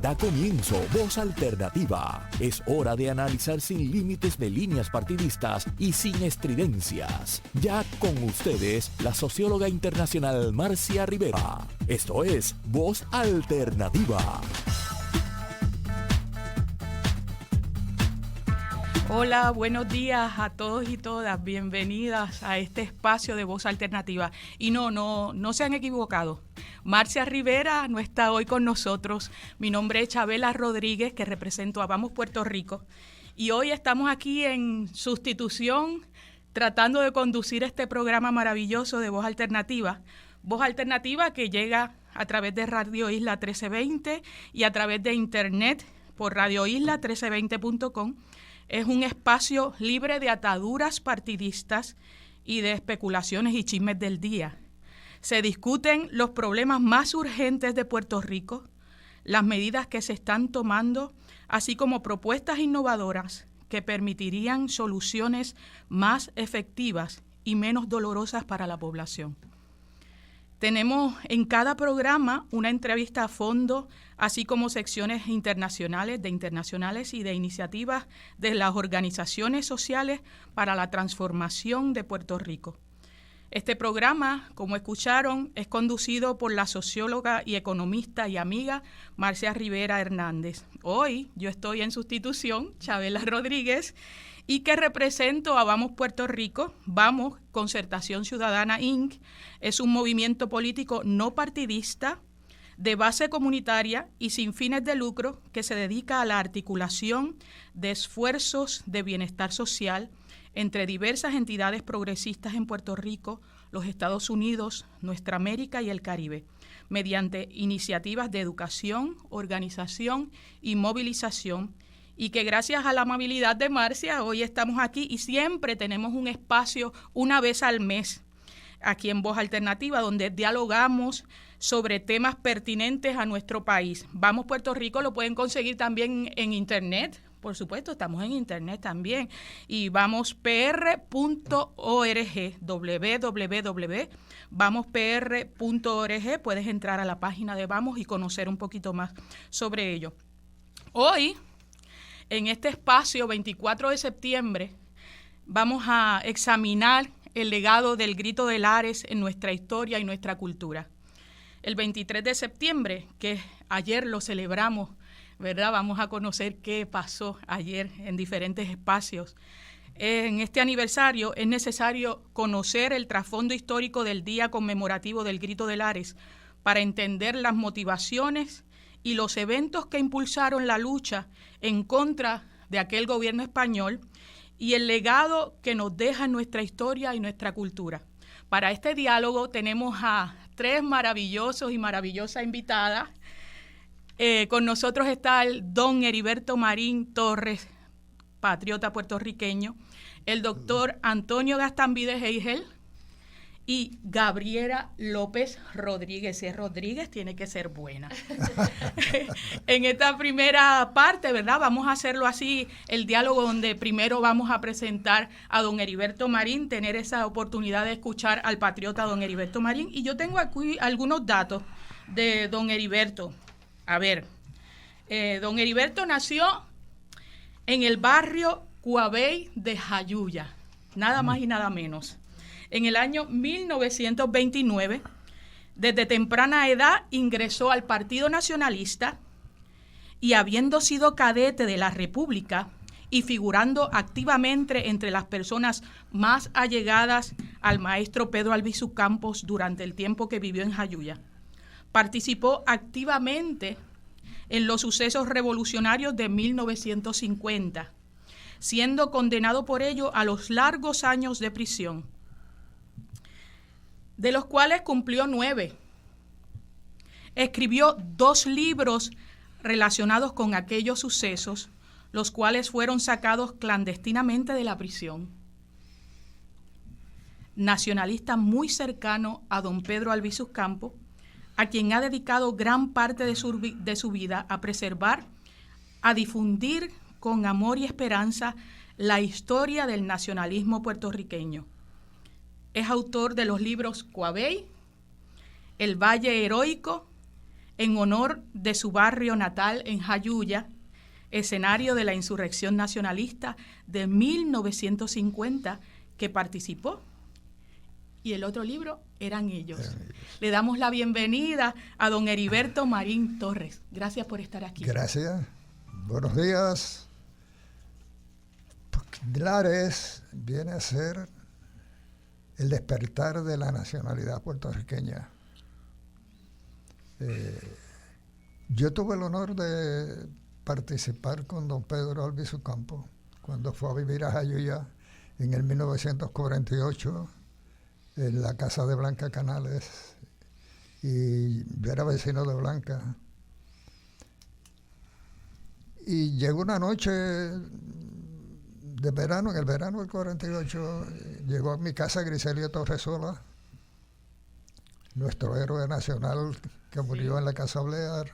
Da comienzo Voz Alternativa. Es hora de analizar sin límites de líneas partidistas y sin estridencias. Ya con ustedes, la socióloga internacional Marcia Rivera. Esto es Voz Alternativa. Hola, buenos días a todos y todas. Bienvenidas a este espacio de Voz Alternativa. Y no se han equivocado. Marcia Rivera no está hoy con nosotros. Mi nombre es Chabela Rodríguez, que represento a Vamos Puerto Rico. Y hoy estamos aquí en sustitución, tratando de conducir este programa maravilloso de Voz Alternativa. Voz Alternativa que llega a través de Radio Isla 1320 y a través de internet por radioisla1320.com. Es un espacio libre de ataduras partidistas y de especulaciones y chismes del día. Se discuten los problemas más urgentes de Puerto Rico, las medidas que se están tomando, así como propuestas innovadoras que permitirían soluciones más efectivas y menos dolorosas para la población. Tenemos en cada programa una entrevista a fondo, así como secciones internacionales y de iniciativas de las organizaciones sociales para la transformación de Puerto Rico. Este programa, como escucharon, es conducido por la socióloga y economista y amiga Marcia Rivera Hernández. Hoy yo estoy en sustitución, Chabela Rodríguez, y que represento a Vamos Puerto Rico. Vamos, Concertación Ciudadana Inc. es un movimiento político no partidista, de base comunitaria y sin fines de lucro que se dedica a la articulación de esfuerzos de bienestar social entre diversas entidades progresistas en Puerto Rico, los Estados Unidos, nuestra América y el Caribe, mediante iniciativas de educación, organización y movilización, y que gracias a la amabilidad de Marcia hoy estamos aquí y siempre tenemos un espacio una vez al mes aquí en Voz Alternativa donde dialogamos sobre temas pertinentes a nuestro país. Vamos Puerto Rico lo pueden conseguir también en internet. Por supuesto, estamos en internet también. Y vamospr.org, www.vamospr.org. Puedes entrar a la página de Vamos y conocer un poquito más sobre ello. Hoy, en este espacio, 24 de septiembre, vamos a examinar el legado del Grito de Lares en nuestra historia y nuestra cultura. El 23 de septiembre, que ayer lo celebramos, ¿verdad? Vamos a conocer qué pasó ayer en diferentes espacios. En este aniversario es necesario conocer el trasfondo histórico del día conmemorativo del Grito de Lares para entender las motivaciones y los eventos que impulsaron la lucha en contra de aquel gobierno español y el legado que nos deja en nuestra historia y nuestra cultura. Para este diálogo tenemos a tres maravillosos y maravillosas invitadas. Con nosotros está el don Heriberto Marín Torres, patriota puertorriqueño, el doctor Antonio Gaztambide Heigel y Gabriela López Rodríguez. Si es Rodríguez, tiene que ser buena. En esta primera parte, ¿verdad? Vamos a hacerlo así, el diálogo donde primero vamos a presentar a don Heriberto Marín, tener esa oportunidad de escuchar al patriota don Heriberto Marín. Y yo tengo aquí algunos datos de don Heriberto. A ver, don Heriberto nació en el barrio Coabey de Jayuya, nada más y nada menos. En el año 1929, desde temprana edad ingresó al Partido Nacionalista y habiendo sido cadete de la República y figurando activamente entre las personas más allegadas al maestro Pedro Albizu Campos durante el tiempo que vivió en Jayuya. Participó activamente en los sucesos revolucionarios de 1950, siendo condenado por ello a los largos años de prisión, de los cuales cumplió 9. Escribió 2 libros relacionados con aquellos sucesos, los cuales fueron sacados clandestinamente de la prisión. Nacionalista muy cercano a don Pedro Albizu Campos, a quien ha dedicado gran parte de su vida a preservar, a difundir con amor y esperanza la historia del nacionalismo puertorriqueño. Es autor de los libros Coabey, El Valle Heroico, en honor de su barrio natal en Jayuya, escenario de la insurrección nacionalista de 1950 que participó. Y el otro libro eran ellos. Le damos la bienvenida a don Heriberto Marín Torres. Gracias por estar aquí. Gracias. Buenos días. Lares viene a ser el despertar de la nacionalidad puertorriqueña. Yo tuve el honor de participar con don Pedro Albizu Campos cuando fue a vivir a Jayuya en el 1948 en la casa de Blanca Canales, y yo era vecino de Blanca. Y llegó una noche de verano, en el verano del 48, llegó a mi casa Griselio Torresola, nuestro héroe nacional que murió en la Casa Blear,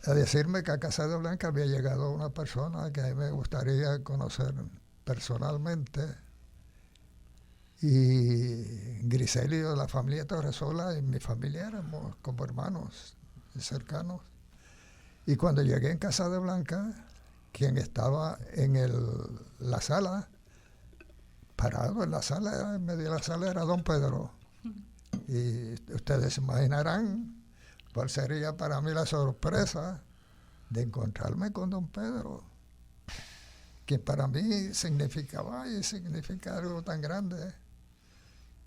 a decirme que a Casa de Blanca había llegado una persona que a mí me gustaría conocer personalmente. Y Griselio, la familia Torresola y mi familia éramos como hermanos cercanos. Y cuando llegué en Casa de Blanca, quien estaba en la sala, parado en la sala, en medio de la sala, era don Pedro. Y ustedes se imaginarán cuál sería para mí la sorpresa de encontrarme con don Pedro, que para mí significaba y significa algo tan grande,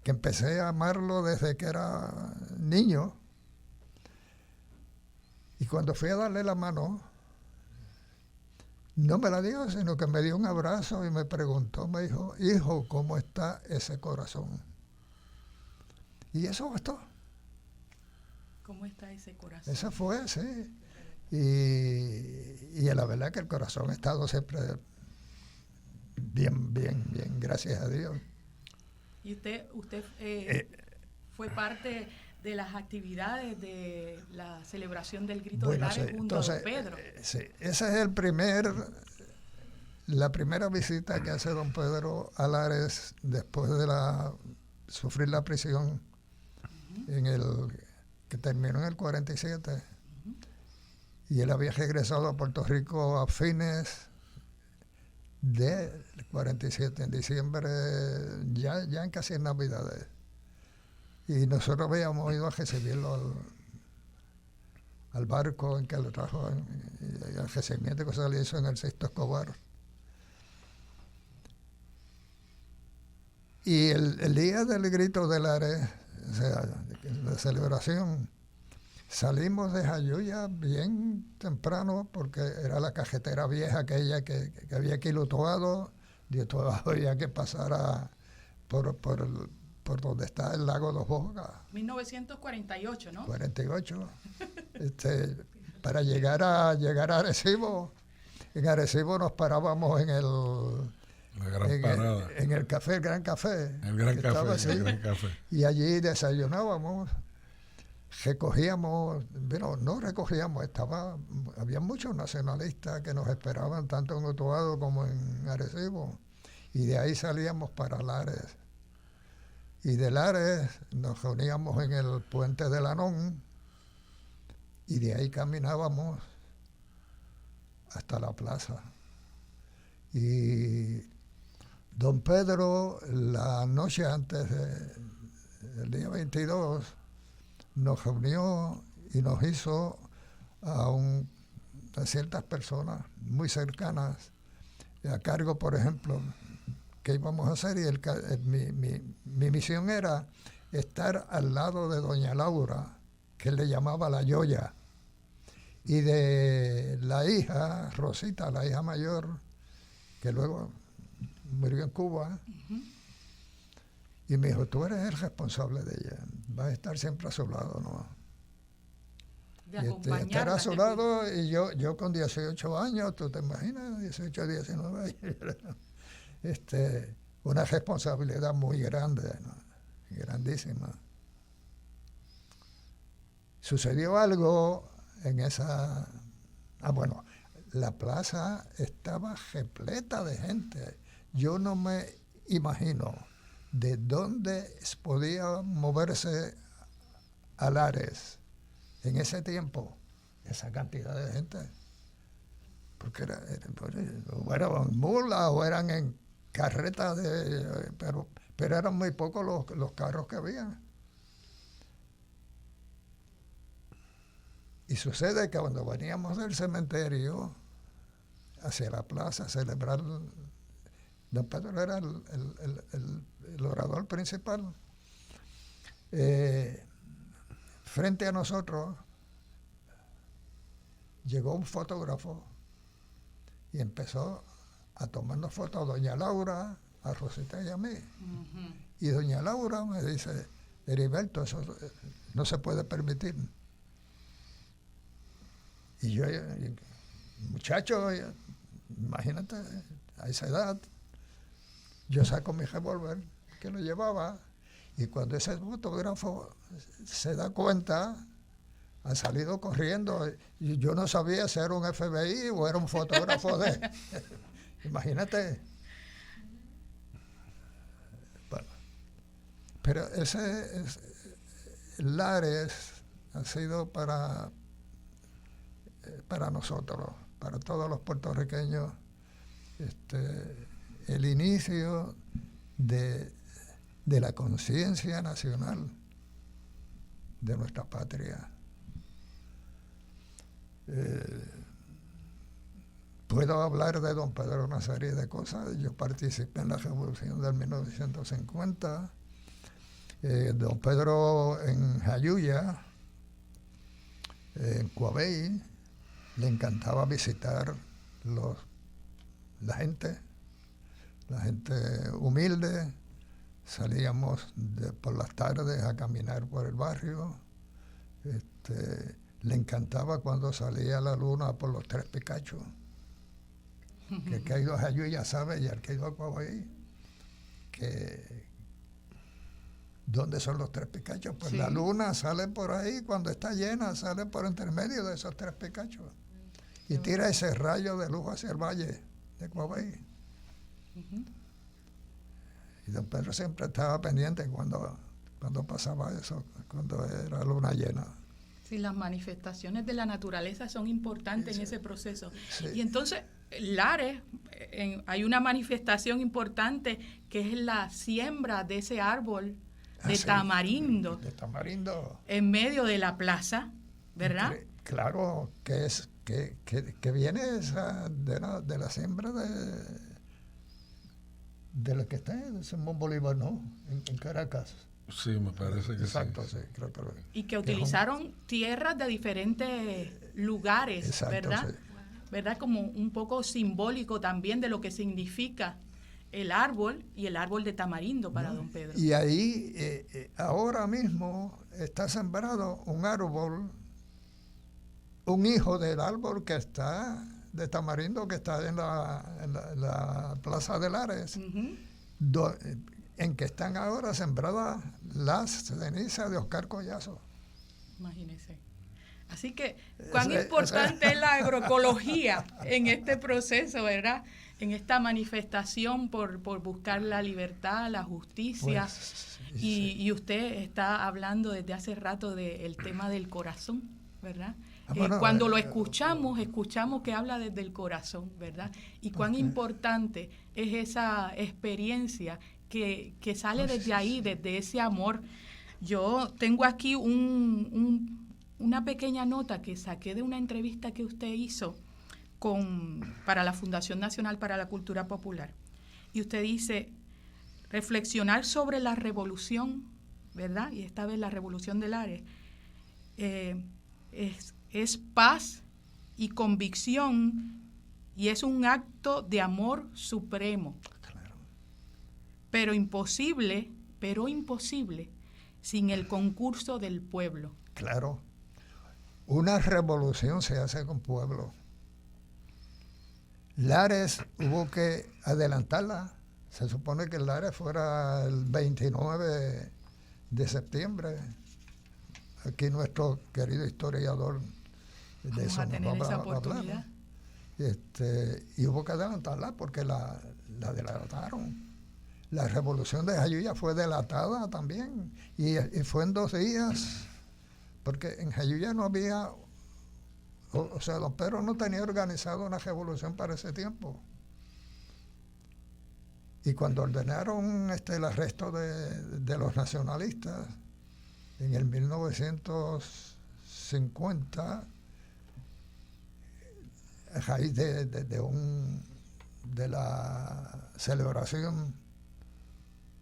que empecé a amarlo desde que era niño. Y cuando fui a darle la mano, no me la dio, sino que me dio un abrazo y me preguntó, me dijo, hijo, ¿cómo está ese corazón? Y eso bastó. ¿Cómo está ese corazón? Eso fue, sí. Y la verdad que el corazón ha estado siempre bien, gracias a Dios. ¿Y usted fue parte de las actividades de la celebración del Grito de Lares junto a don Pedro? Sí, esa es la primera visita que hace don Pedro a Lares después de sufrir la prisión que terminó en el 47. Y él había regresado a Puerto Rico a fines del 47, en diciembre, ya en casi en Navidades. Y nosotros habíamos ido a recibirlo al barco en que lo trajo, el recibimiento que se le hizo en el Sixto Escobar. Y el día del Grito de Lares, o sea, la celebración, salimos de Jayuya bien temprano porque era la cajetera vieja aquella que había quilotuado, y todavía había que pasar por donde está el lago Dos Bocas. 1948, ¿no? 48. Para llegar a Arecibo, en Arecibo nos parábamos en el café, el Gran Café. El Gran Café. Y allí desayunábamos. Había muchos nacionalistas que nos esperaban tanto en Utuado como en Arecibo, y de ahí salíamos para Lares, y de Lares nos reuníamos en el puente de Lanón, y de ahí caminábamos hasta la plaza. Y don Pedro, la noche antes del día 22, nos reunió y nos hizo a ciertas personas muy cercanas a cargo, por ejemplo, qué íbamos a hacer, y mi misión era estar al lado de doña Laura, que él le llamaba la Yoya, y de la hija, Rosita, la hija mayor, que luego murió en Cuba. Y me dijo, tú eres el responsable de ella, vas a estar siempre a su lado, ¿no? Estar a su lado, y yo con 18 años, tú te imaginas, 18, 19 años, una responsabilidad muy grande, ¿no? Grandísima. Sucedió algo en esa... la plaza estaba repleta de gente. Yo no me imagino de dónde podía moverse a Lares en ese tiempo esa cantidad de gente, porque o eran mulas o eran en carretas, pero eran muy pocos los carros que había. Y sucede que cuando veníamos del cementerio hacia la plaza a celebrar, don Pedro era el orador principal. Frente a nosotros llegó un fotógrafo y empezó a tomarnos fotos a doña Laura, a Rosita y a mí. Uh-huh. Y doña Laura me dice, Heriberto, eso no se puede permitir. Y yo, muchacho, imagínate, a esa edad, yo saco mi revólver que lo llevaba, y cuando ese fotógrafo se da cuenta, ha salido corriendo. Y yo no sabía si era un FBI o era un fotógrafo de... Imagínate. Bueno, pero Lares ha sido para nosotros, para todos los puertorriqueños, el inicio de la conciencia nacional de nuestra patria. Puedo hablar de don Pedro una serie de cosas. Yo participé en la Revolución del 1950. Don Pedro en Jayuya, en Coabey, le encantaba visitar la gente humilde. Salíamos por las tardes a caminar por el barrio. Le encantaba cuando salía la luna por los Tres Picachos. Que el que ha ido a Jayuya sabe, y el que ha ido a Coabey, que ¿dónde son los Tres Picachos? Pues sí. La luna sale por ahí, cuando está llena, sale por intermedio de esos Tres Picachos y tira ese rayo de luz hacia el valle de Coabey. Uh-huh. Y don Pedro siempre estaba pendiente cuando pasaba eso, cuando era luna llena. Sí, las manifestaciones de la naturaleza son importantes en ese proceso. Sí. Y entonces, Lares, hay una manifestación importante que es la siembra de ese árbol de tamarindo. De tamarindo. En medio de la plaza, ¿verdad? Claro, que viene esa de la siembra de lo que está en Simón Bolívar, ¿no? En Caracas. Sí, me parece que exacto, sí. Sí, creo que y que utilizaron tierras de diferentes lugares, exacto, ¿verdad? Sí. ¿Verdad? Como un poco simbólico también de lo que significa el árbol y el árbol de tamarindo para don Pedro. Y ahí, ahora mismo, está sembrado un árbol, un hijo del árbol que está de tamarindo que está en la Plaza de Lares, uh-huh. En que están ahora sembradas las cenizas de Oscar Collazo. Imagínese. Así que, cuán importante es la agroecología en este proceso, ¿verdad? En esta manifestación por buscar la libertad, la justicia. Pues, y usted está hablando desde hace rato del tema del corazón, ¿verdad? Cuando lo escuchamos que habla desde el corazón, ¿verdad? Y cuán importante es esa experiencia que sale desde ahí, desde ese amor. Yo tengo aquí una pequeña nota que saqué de una entrevista que usted hizo para la Fundación Nacional para la Cultura Popular. Y usted dice, reflexionar sobre la revolución, ¿verdad? Y esta vez la revolución de Lares, es paz y convicción, y es un acto de amor supremo. Claro. Pero imposible sin el concurso del pueblo. Claro. Una revolución se hace con pueblo. Lares hubo que adelantarla. Se supone que Lares fuera el 29 de septiembre. Aquí nuestro querido historiador de eso nos va a hablar. Y hubo que adelantarla porque la delataron. La revolución de Jayuya fue delatada también y fue en 2 días. porque en Jayuya no había, o sea, don Pedro no tenía organizado una revolución para ese tiempo. Y cuando ordenaron el arresto de los nacionalistas en el 1950, a raíz de la celebración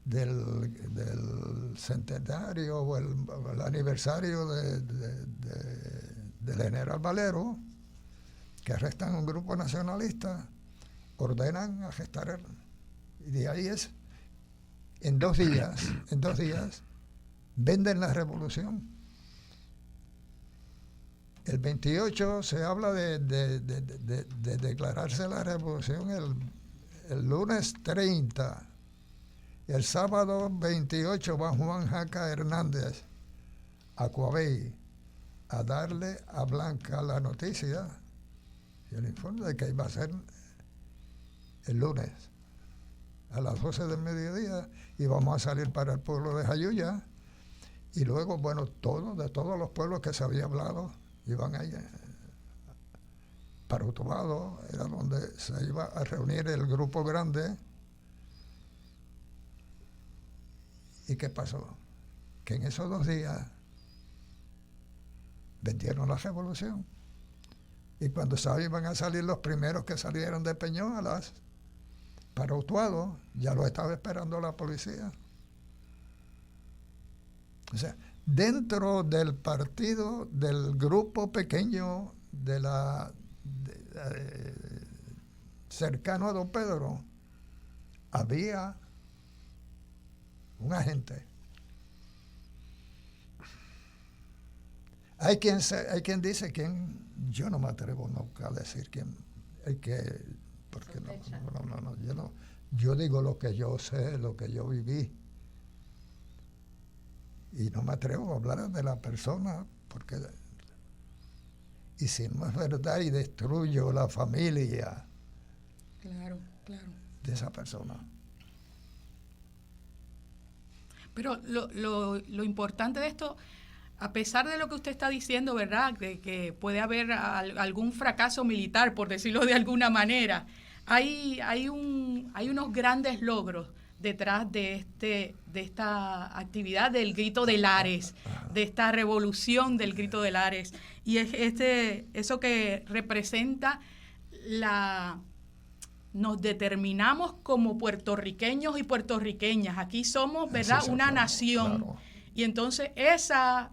del centenario o el aniversario del general Valero, que arrestan a un grupo nacionalista, ordenan arrestar, y de ahí en dos días, venden la revolución. El 28 se habla de declararse la revolución el lunes 30. El sábado 28 va Juan Jaca Hernández a Coabey a darle a Blanca la noticia y el informe de que iba a ser el lunes a las 12 del mediodía y vamos a salir para el pueblo de Jayuya, y luego, bueno, de todos los pueblos que se había hablado iban ahí para Utuado, era donde se iba a reunir el grupo grande. ¿Y qué pasó? Que en esos 2 días vendieron la revolución. Y cuando iban a salir los primeros que salieron de Peñuelas para Utuado, ya lo estaba esperando la policía. O sea, dentro del partido, del grupo pequeño cercano a don Pedro, había un agente. Hay quien dice yo no me atrevo nunca a decir quién, porque yo digo lo que yo sé, lo que yo viví, y no me atrevo a hablar de la persona, porque y si no es verdad y destruyo la familia de esa persona. Pero lo importante de esto, a pesar de lo que usted está diciendo, ¿verdad?, de que puede haber algún fracaso militar, por decirlo de alguna manera, hay unos grandes logros detrás de esta actividad del Grito de Lares, de esta revolución del Grito de Lares, y es eso que representa nos determinamos como puertorriqueños y puertorriqueñas. Aquí somos, ¿verdad?, una nación. Claro. Y entonces esa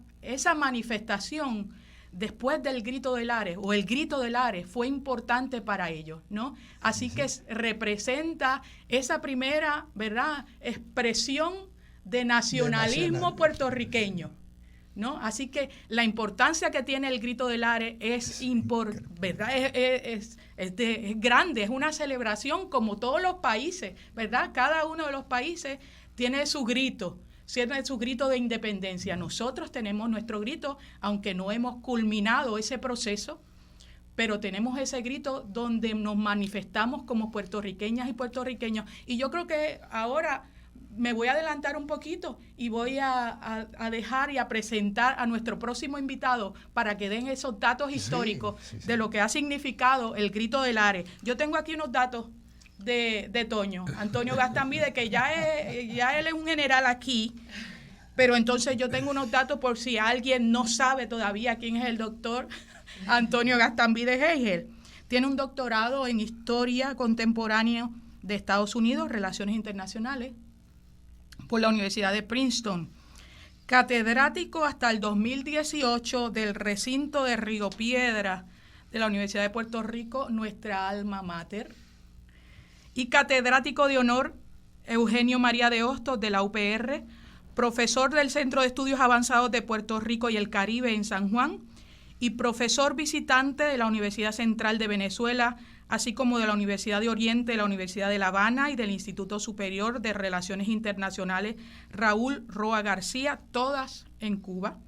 manifestación después del Grito de Lares, o el Grito de Lares, fue importante para ellos, ¿no? Así que representa esa primera, ¿verdad?, expresión de nacionalismo puertorriqueño, ¿no? Así que la importancia que tiene el Grito de Lares es ¿verdad? Es grande, es una celebración como todos los países, ¿verdad? Cada uno de los países tiene su grito de independencia. Nosotros tenemos nuestro grito, aunque no hemos culminado ese proceso, pero tenemos ese grito donde nos manifestamos como puertorriqueñas y puertorriqueños. Y yo creo que ahora me voy a adelantar un poquito y voy a dejar y a presentar a nuestro próximo invitado para que den esos datos históricos de lo que ha significado el Grito de Lares. Yo tengo aquí unos datos de Toño, Antonio Gastambide, que ya él es un general aquí, pero entonces yo tengo unos datos por si alguien no sabe todavía quién es el doctor Antonio Gastambide Hegel. Tiene un doctorado en Historia Contemporánea de Estados Unidos, Relaciones Internacionales, por la Universidad de Princeton. Catedrático hasta el 2018 del recinto de Río Piedra de la Universidad de Puerto Rico, nuestra alma mater. Y catedrático de honor Eugenio María de Hostos de la UPR, profesor del Centro de Estudios Avanzados de Puerto Rico y el Caribe en San Juan, y profesor visitante de la Universidad Central de Venezuela, así como de la Universidad de Oriente, de la Universidad de La Habana y del Instituto Superior de Relaciones Internacionales Raúl Roa García, todas en Cuba.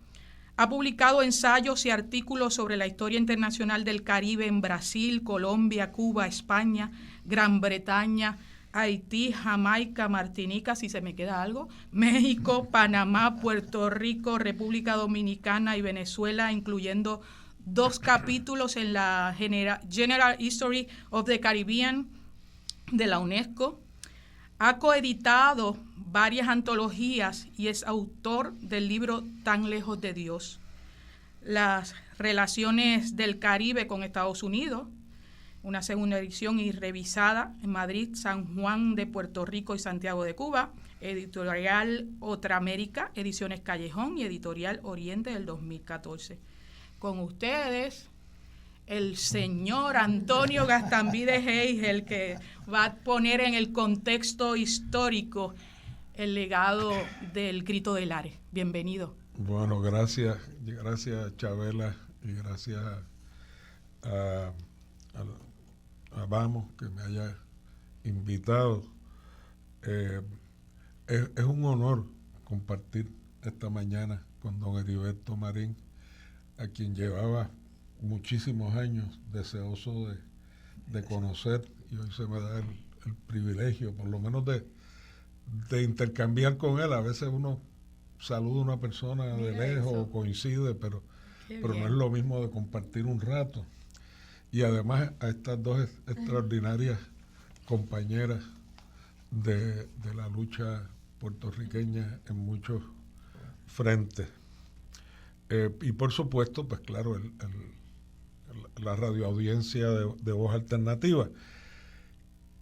Ha publicado ensayos y artículos sobre la historia internacional del Caribe en Brasil, Colombia, Cuba, España, Gran Bretaña, Haití, Jamaica, Martinica, si se me queda algo, México, Panamá, Puerto Rico, República Dominicana y Venezuela, incluyendo 2 capítulos en la General History of the Caribbean de la UNESCO. Ha coeditado varias antologías y es autor del libro Tan lejos de Dios. Las relaciones del Caribe con Estados Unidos, una segunda edición y revisada en Madrid, San Juan de Puerto Rico y Santiago de Cuba, editorial Otra América, ediciones Callejón y editorial Oriente del 2014. Con ustedes, el señor Antonio Gaztambide Hayes, el que va a poner en el contexto histórico el legado del Grito de Lares. Bienvenido. Bueno, gracias Chabela, y gracias a Vamos que me haya invitado. Es un honor compartir esta mañana con don Heriberto Marín, a quien llevaba muchísimos años deseoso de conocer, y hoy se me da el privilegio, por lo menos de intercambiar con él. A veces uno saluda a una persona de lejos o coincide, pero no es lo mismo de compartir un rato. Y además a estas 2 extraordinarias compañeras de la lucha puertorriqueña en muchos frentes. Y por supuesto, pues claro, la radioaudiencia de Voz Alternativa.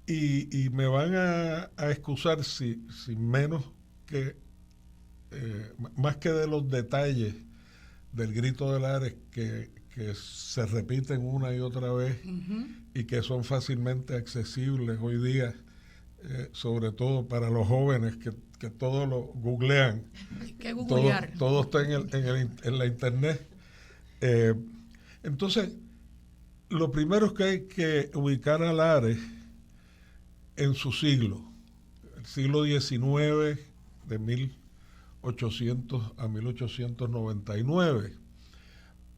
Y me van a excusar si menos que, más que de los detalles del Grito de Lares que se repiten una y otra vez y que son fácilmente accesibles hoy día, sobre todo para los jóvenes que todo lo googlean. Hay que googlear. Todo está en la internet. Entonces, lo primero es que hay que ubicar a Lares en su siglo, el siglo XIX, de 1800 a 1899.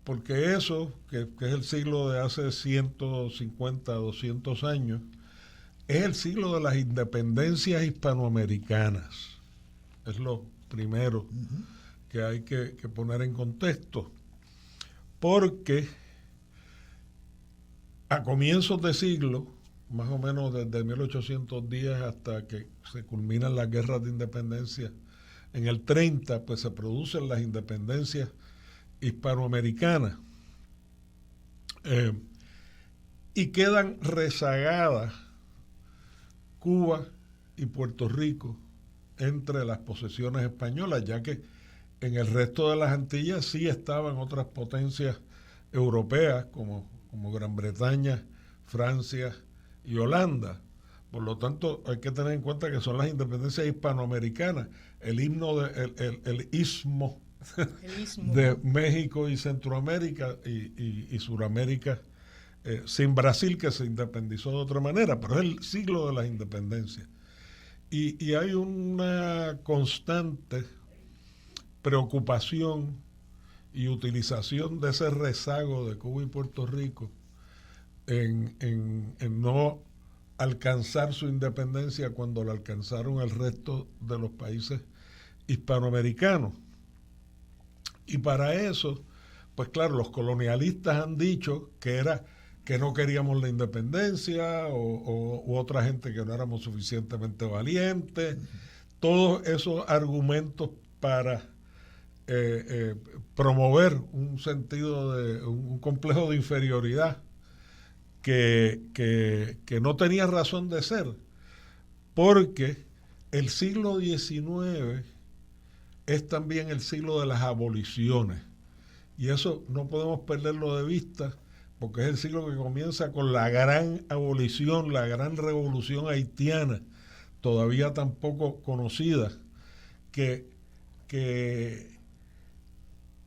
Porque eso, que es el siglo de hace 150, 200 años, es el siglo de las independencias hispanoamericanas. Es lo primero que hay que poner en contexto. Porque a comienzos de siglo, más o menos desde 1810 hasta que se culminan las guerras de independencia, en el 30, pues se producen las independencias hispanoamericana, y quedan rezagadas Cuba y Puerto Rico entre las posesiones españolas, ya que en el resto de las Antillas sí estaban otras potencias europeas como Gran Bretaña, Francia y Holanda. Por lo tanto, hay que tener en cuenta que son las independencias hispanoamericanas. El istmo de México y Centroamérica y Suramérica, sin Brasil, que se independizó de otra manera, pero es el siglo de las independencias. Y hay una constante preocupación y utilización de ese rezago de Cuba y Puerto Rico en no alcanzar su independencia cuando la alcanzaron el resto de los países hispanoamericanos. Y para eso, pues claro, los colonialistas han dicho que no queríamos la independencia u otra gente que no éramos suficientemente valientes. Todos esos argumentos para promover un sentido de un complejo de inferioridad que no tenía razón de ser, porque el siglo XIX es también el siglo de las aboliciones, y eso no podemos perderlo de vista, porque es el siglo que comienza con la gran abolición, la gran revolución haitiana, todavía tan poco conocida, que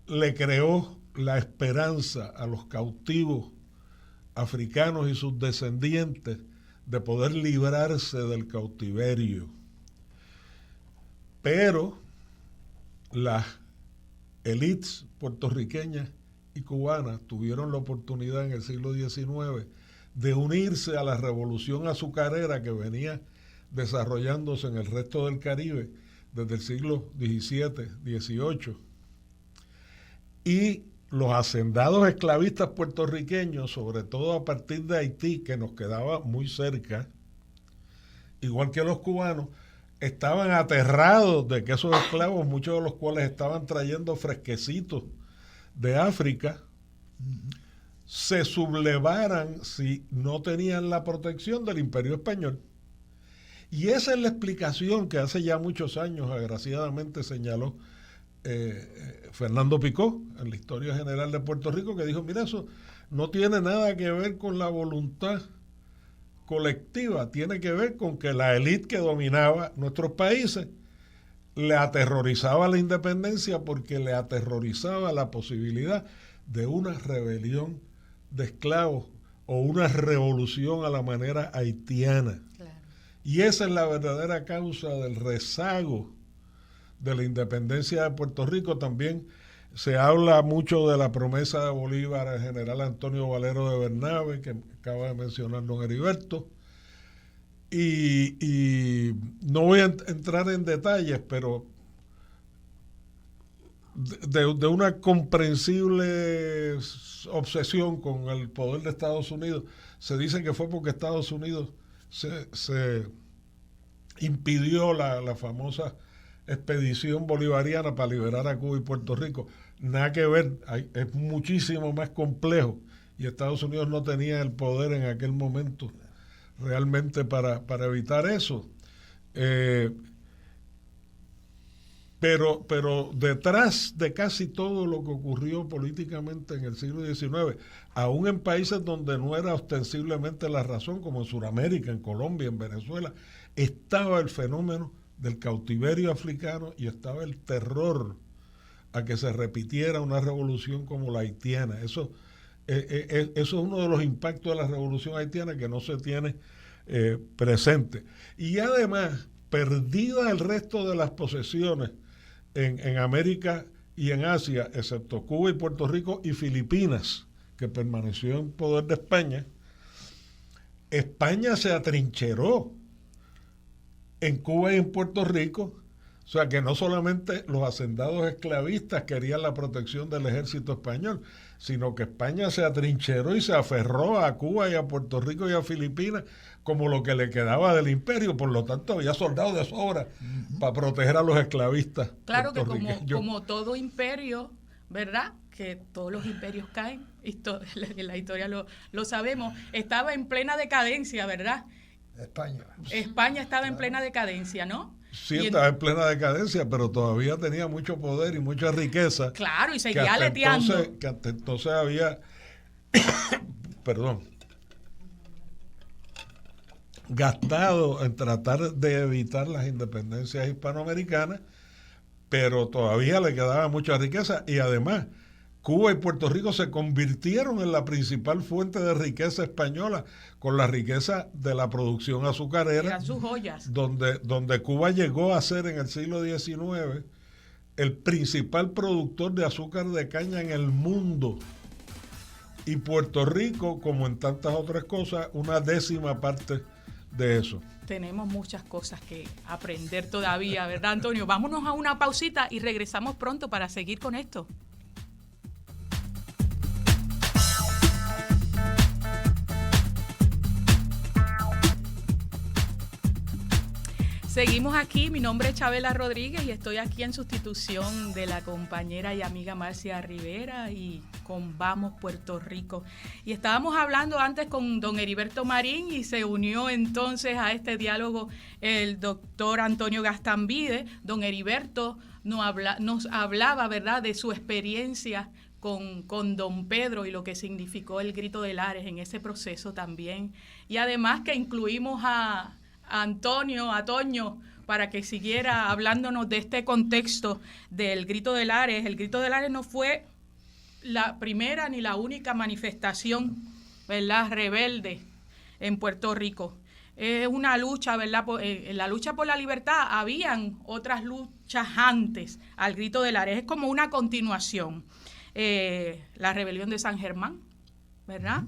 le creó la esperanza a los cautivos africanos y sus descendientes de poder librarse del cautiverio. Pero las élites puertorriqueñas y cubanas tuvieron la oportunidad en el siglo XIX de unirse a la revolución azucarera que venía desarrollándose en el resto del Caribe desde el siglo XVII, XVIII. Y los hacendados esclavistas puertorriqueños, sobre todo a partir de Haití, que nos quedaba muy cerca, igual que los cubanos, estaban aterrados de que esos esclavos, muchos de los cuales estaban trayendo fresquecitos de África, se sublevaran si no tenían la protección del Imperio Español. Y esa es la explicación que hace ya muchos años, agraciadamente, señaló Fernando Picó en la Historia General de Puerto Rico, que dijo, mira, eso no tiene nada que ver con la voluntad colectiva, tiene que ver con que la élite que dominaba nuestros países le aterrorizaba la independencia porque le aterrorizaba la posibilidad de una rebelión de esclavos o una revolución a la manera haitiana. Claro. Y esa es la verdadera causa del rezago de la independencia de Puerto Rico. También se habla mucho de la promesa de Bolívar al general Antonio Valero de Bernabe, que acaba de mencionar don Heriberto. Y no voy a entrar en detalles, pero de una comprensible obsesión con el poder de Estados Unidos, se dice que fue porque Estados Unidos se impidió la famosa expedición bolivariana para liberar a Cuba y Puerto Rico. Nada que ver, es muchísimo más complejo y Estados Unidos no tenía el poder en aquel momento realmente para evitar eso. Pero detrás de casi todo lo que ocurrió políticamente en el siglo XIX, aún en países donde no era ostensiblemente la razón, como en Sudamérica, en Colombia, en Venezuela, estaba el fenómeno del cautiverio africano y estaba el terror a que se repitiera una revolución como la haitiana. Eso es uno de los impactos de la revolución haitiana que no se tiene presente. Y además, perdida el resto de las posesiones en América y en Asia, excepto Cuba y Puerto Rico y Filipinas, que permaneció en poder de España, España se atrincheró en Cuba y en Puerto Rico. O sea que no solamente los hacendados esclavistas querían la protección del ejército español, sino que España se atrincheró y se aferró a Cuba y a Puerto Rico y a Filipinas como lo que le quedaba del imperio. Por lo tanto, había soldados de sobra para proteger a los esclavistas. Claro que como todo imperio, ¿verdad? Que todos los imperios caen, en la historia lo sabemos, estaba en plena decadencia, ¿verdad? España estaba en plena decadencia, ¿no? Sí, estaba en plena decadencia, pero todavía tenía mucho poder y mucha riqueza. Claro, y seguía aleteando. Que hasta entonces había, gastado en tratar de evitar las independencias hispanoamericanas, pero todavía le quedaba mucha riqueza. Y además, Cuba y Puerto Rico se convirtieron en la principal fuente de riqueza española, con la riqueza de la producción azucarera. Eran sus joyas. Donde Cuba llegó a ser en el siglo XIX el principal productor de azúcar de caña en el mundo. Y Puerto Rico, como en tantas otras cosas, una décima parte de eso. Tenemos muchas cosas que aprender todavía, ¿verdad, Antonio? Vámonos a una pausita y regresamos pronto para seguir con esto. Seguimos aquí, mi nombre es Chabela Rodríguez y estoy aquí en sustitución de la compañera y amiga Marcia Rivera y con Vamos Puerto Rico. Y estábamos hablando antes con don Heriberto Marín y se unió entonces a este diálogo el doctor Antonio Gastambide. Don Heriberto nos hablaba, ¿verdad?, de su experiencia con don Pedro y lo que significó el Grito de Lares en ese proceso también. Y además que incluimos a Toño, para que siguiera hablándonos de este contexto del Grito de Lares. El Grito de Lares no fue la primera ni la única manifestación, ¿verdad?, rebelde en Puerto Rico. Es una lucha, ¿verdad? En la lucha por la libertad habían otras luchas antes al Grito de Lares. Es como una continuación. La rebelión de San Germán, ¿verdad?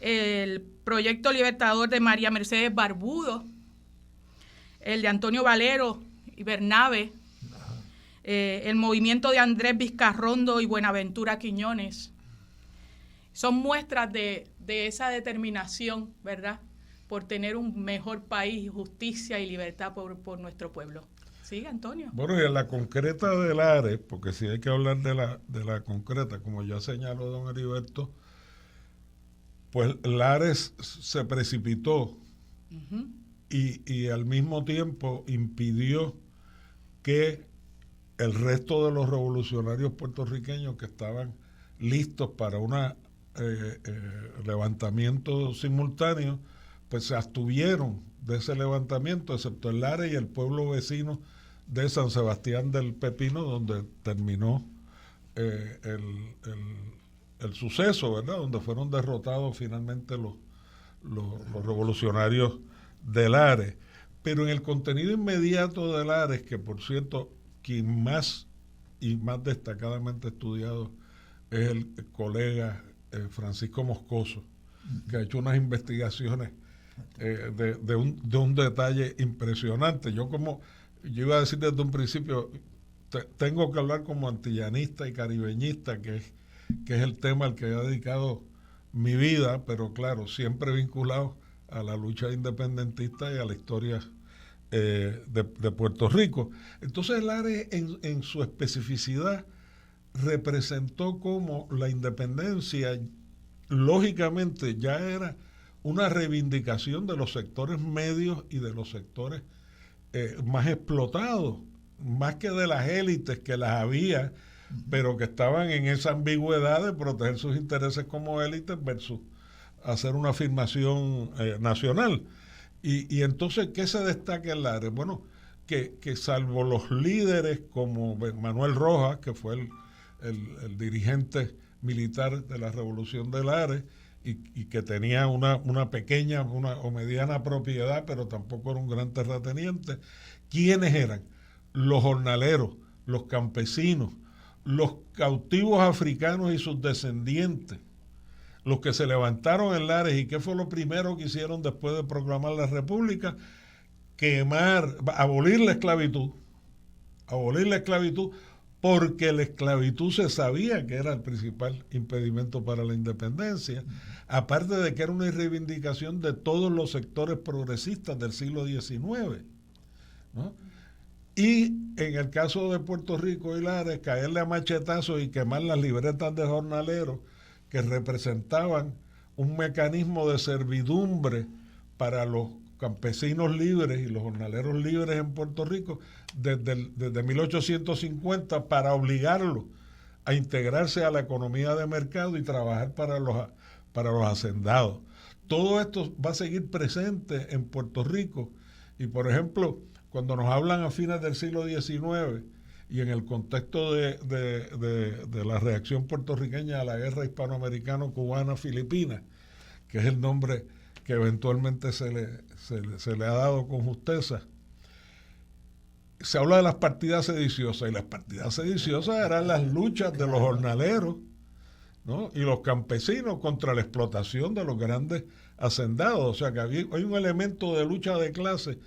El proyecto libertador de María Mercedes Barbudo, el de Antonio Valero y Bernabe, el movimiento de Andrés Vizcarrondo y Buenaventura Quiñones. Son muestras de esa determinación, ¿verdad?, por tener un mejor país, justicia y libertad por nuestro pueblo. Sí, Antonio. Bueno, y en la concreta de Lares, porque si hay que hablar de la concreta, como ya señaló don Heriberto, pues Lares se precipitó y al mismo tiempo impidió que el resto de los revolucionarios puertorriqueños que estaban listos para un levantamiento simultáneo, pues se abstuvieron de ese levantamiento, excepto el Lares y el pueblo vecino de San Sebastián del Pepino, donde terminó el suceso, ¿verdad?, donde fueron derrotados finalmente los revolucionarios de Lares. Pero en el contenido inmediato de Lares, que por cierto, quien más y más destacadamente estudiado es el colega Francisco Moscoso, que ha hecho unas investigaciones de un detalle impresionante. Yo iba a decir desde un principio, tengo que hablar como antillanista y caribeñista, que es el tema al que he dedicado mi vida, pero claro, siempre vinculado a la lucha independentista y a la historia de Puerto Rico. Entonces Lares en su especificidad representó como la independencia lógicamente ya era una reivindicación de los sectores medios y de los sectores más explotados, más que de las élites que las había, pero que estaban en esa ambigüedad de proteger sus intereses como élites versus hacer una afirmación nacional. Y entonces, ¿qué se destaca en Lares? Bueno, que salvo los líderes como Manuel Rojas, que fue el dirigente militar de la Revolución de Lares, y que tenía una pequeña o mediana propiedad, pero tampoco era un gran terrateniente. ¿Quiénes eran? Los jornaleros, los campesinos, los cautivos africanos y sus descendientes, los que se levantaron en Lares. ¿Y qué fue lo primero que hicieron después de proclamar la República? Abolir la esclavitud, porque la esclavitud se sabía que era el principal impedimento para la independencia, aparte de que era una reivindicación de todos los sectores progresistas del siglo XIX, ¿no? Y en el caso de Puerto Rico y Lares, caerle a machetazos y quemar las libretas de jornaleros que representaban un mecanismo de servidumbre para los campesinos libres y los jornaleros libres en Puerto Rico desde 1850, para obligarlos a integrarse a la economía de mercado y trabajar para los hacendados. Todo esto va a seguir presente en Puerto Rico, y por ejemplo, cuando nos hablan a fines del siglo XIX y en el contexto de la reacción puertorriqueña a la guerra hispanoamericano-cubana-filipina, que es el nombre que eventualmente se le ha dado con justeza, se habla de las partidas sediciosas, y las partidas sediciosas eran las luchas de los jornaleros, ¿no?, y los campesinos contra la explotación de los grandes hacendados. O sea que hay un elemento de lucha de clase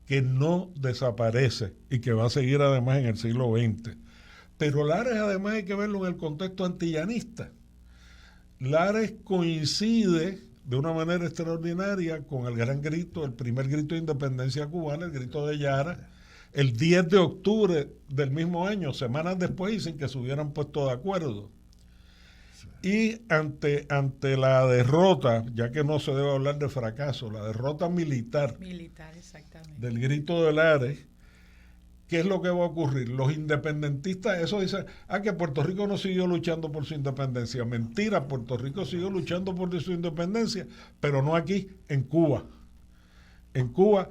que no desaparece y que va a seguir además en el siglo XX. Pero Lares además hay que verlo en el contexto antillanista. Lares coincide de una manera extraordinaria con el gran grito, el primer grito de independencia cubana, el grito de Yara, el 10 de octubre del mismo año, semanas después, y sin que se hubieran puesto de acuerdo. Y ante la derrota, ya que no se debe hablar de fracaso, la derrota militar exactamente, del grito de Lares, ¿qué es lo que va a ocurrir? Los independentistas, eso dicen, que Puerto Rico no siguió luchando por su independencia. Mentira, Puerto Rico siguió luchando por su independencia, pero no aquí, en Cuba. En Cuba,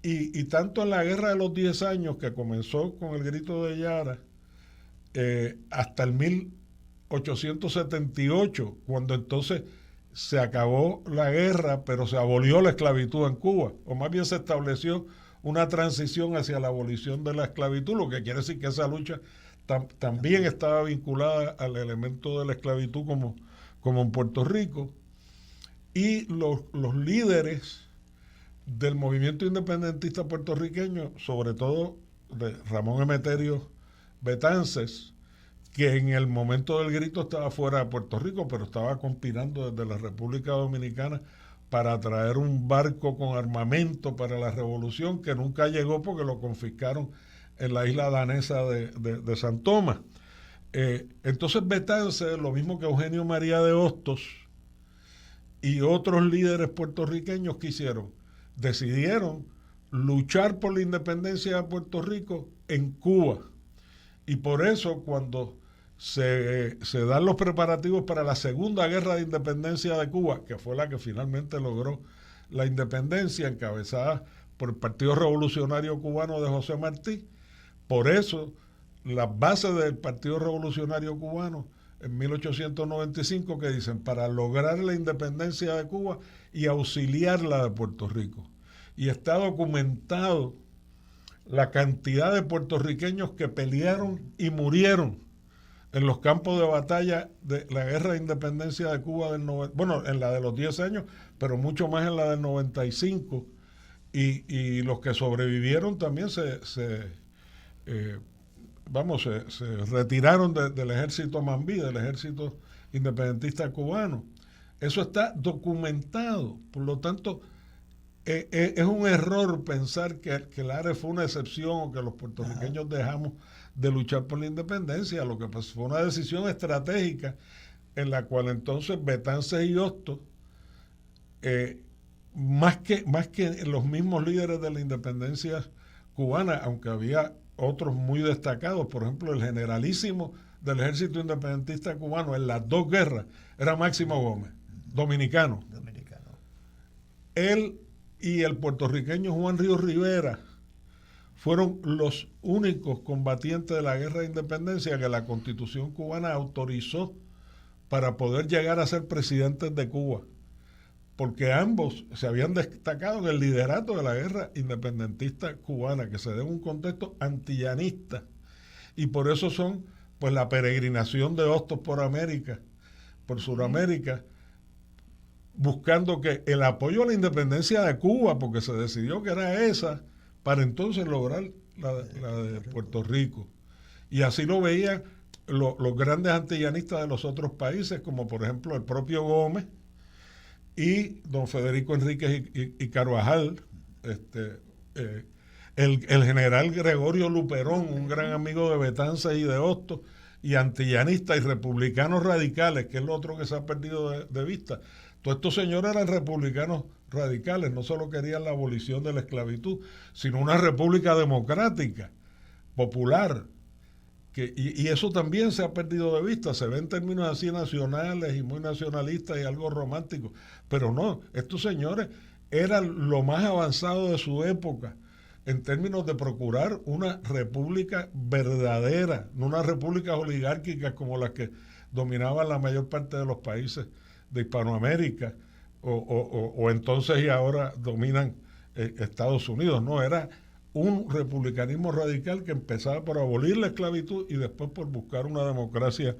y tanto en la Guerra de los 10 años, que comenzó con el grito de Yara, hasta el 1878, cuando entonces se acabó la guerra, pero se abolió la esclavitud en Cuba, o más bien se estableció una transición hacia la abolición de la esclavitud, lo que quiere decir que esa lucha también estaba vinculada al elemento de la esclavitud como en Puerto Rico. Y los líderes del movimiento independentista puertorriqueño, sobre todo de Ramón Emeterio Betances, que en el momento del grito estaba fuera de Puerto Rico, pero estaba conspirando desde la República Dominicana para traer un barco con armamento para la revolución, que nunca llegó porque lo confiscaron en la isla danesa de San Tomás. Entonces Betances, lo mismo que Eugenio María de Hostos y otros líderes puertorriqueños que hicieron, decidieron luchar por la independencia de Puerto Rico en Cuba. Y por eso cuando se dan los preparativos para la Segunda Guerra de Independencia de Cuba, que fue la que finalmente logró la independencia, encabezada por el Partido Revolucionario Cubano de José Martí, por eso las bases del Partido Revolucionario Cubano en 1895 que dicen para lograr la independencia de Cuba y auxiliarla de Puerto Rico. Y está documentado la cantidad de puertorriqueños que pelearon y murieron en los campos de batalla de la Guerra de Independencia de Cuba en la de los 10 años, pero mucho más en la del 95, y los que sobrevivieron también se retiraron del ejército Mambí, del ejército independentista cubano. Eso está documentado, por lo tanto es un error pensar que el ARE fue una excepción o que los puertorriqueños dejamos de luchar por la independencia. Lo que pasó fue una decisión estratégica en la cual entonces Betances y Hostos, más que los mismos líderes de la independencia cubana, aunque había otros muy destacados, por ejemplo el generalísimo del ejército independentista cubano en las dos guerras era Máximo Gómez, dominicano. Él y el puertorriqueño Juan Ríos Rivera fueron los únicos combatientes de la guerra de independencia que la Constitución cubana autorizó para poder llegar a ser presidentes de Cuba, porque ambos se habían destacado en el liderato de la guerra independentista cubana, que se da en un contexto antillanista, y por eso son pues la peregrinación de Hostos por América, por Sudamérica, buscando que el apoyo a la independencia de Cuba, porque se decidió que era esa, para entonces lograr la de Puerto Rico. Y así lo veían los grandes antillanistas de los otros países, como por ejemplo el propio Gómez y don Federico Enríquez y Carvajal, el general Gregorio Luperón, un gran amigo de Betances y de Hostos, y antillanistas y republicanos radicales, que es lo otro que se ha perdido de vista. Todos estos señores eran republicanos radicales, no solo querían la abolición de la esclavitud, sino una república democrática, popular, y eso también se ha perdido de vista. Se ve en términos así nacionales y muy nacionalistas y algo románticos, pero no, estos señores eran lo más avanzado de su época en términos de procurar una república verdadera, no una república oligárquica como las que dominaban la mayor parte de los países de Hispanoamérica o entonces y ahora dominan Estados Unidos. No, era un republicanismo radical que empezaba por abolir la esclavitud y después por buscar una democracia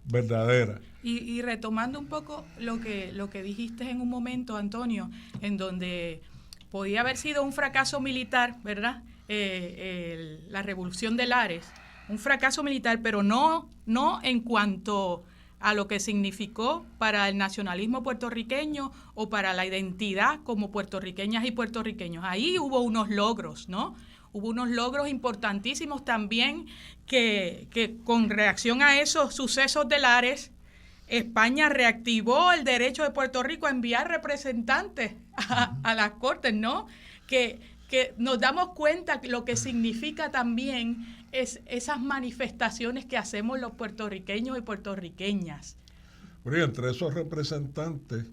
verdadera. Y retomando un poco lo que dijiste en un momento, Antonio, en donde podía haber sido un fracaso militar, ¿verdad? La revolución de Lares, un fracaso militar, pero no en cuanto a lo que significó para el nacionalismo puertorriqueño o para la identidad como puertorriqueñas y puertorriqueños. Ahí hubo unos logros, ¿no? Hubo unos logros importantísimos también que con reacción a esos sucesos de Lares, España reactivó el derecho de Puerto Rico a enviar representantes a las Cortes, ¿no? Que nos damos cuenta lo que significa también es esas manifestaciones que hacemos los puertorriqueños y puertorriqueñas. Bueno, entre esos representantes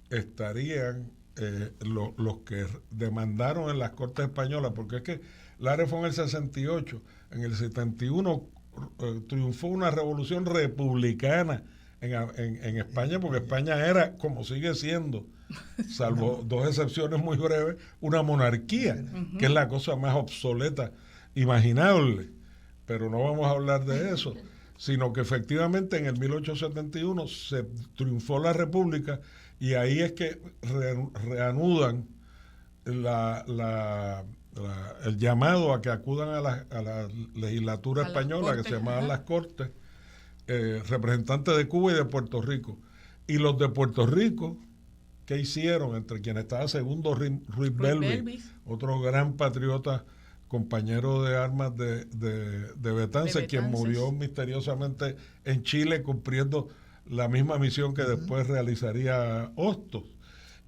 estarían los que demandaron en las Cortes Españolas, porque es que Lares fue en el 68, en el 71 triunfó una revolución republicana en España, porque España era, como sigue siendo, salvo dos excepciones muy breves, una monarquía, que es la cosa más obsoleta imaginable. Pero no vamos a hablar de eso, sino que efectivamente en el 1871 se triunfó la República y ahí es que reanudan el llamado a que acudan a la legislatura española, que se llamaban las Cortes, representantes de Cuba y de Puerto Rico. Y los de Puerto Rico, ¿qué hicieron? Entre quienes estaba Segundo Ruiz Belvis, otro gran patriota, compañero de armas de Betances, quien murió misteriosamente en Chile cumpliendo la misma misión que después realizaría Hostos.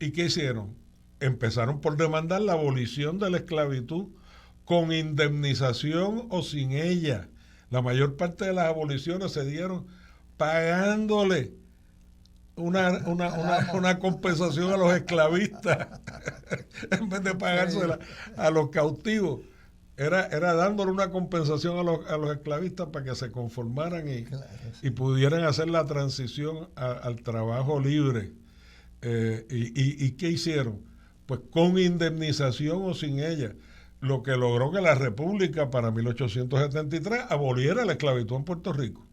¿Y qué hicieron? Empezaron por demandar la abolición de la esclavitud con indemnización o sin ella. La mayor parte de las aboliciones se dieron pagándole una compensación a los esclavistas en vez de pagársela a los cautivos. Era dándole una compensación a los esclavistas para que se conformaran y pudieran hacer la transición al trabajo libre. ¿Y qué hicieron? Pues con indemnización o sin ella, lo que logró que la República para 1873 aboliera la esclavitud en Puerto Rico.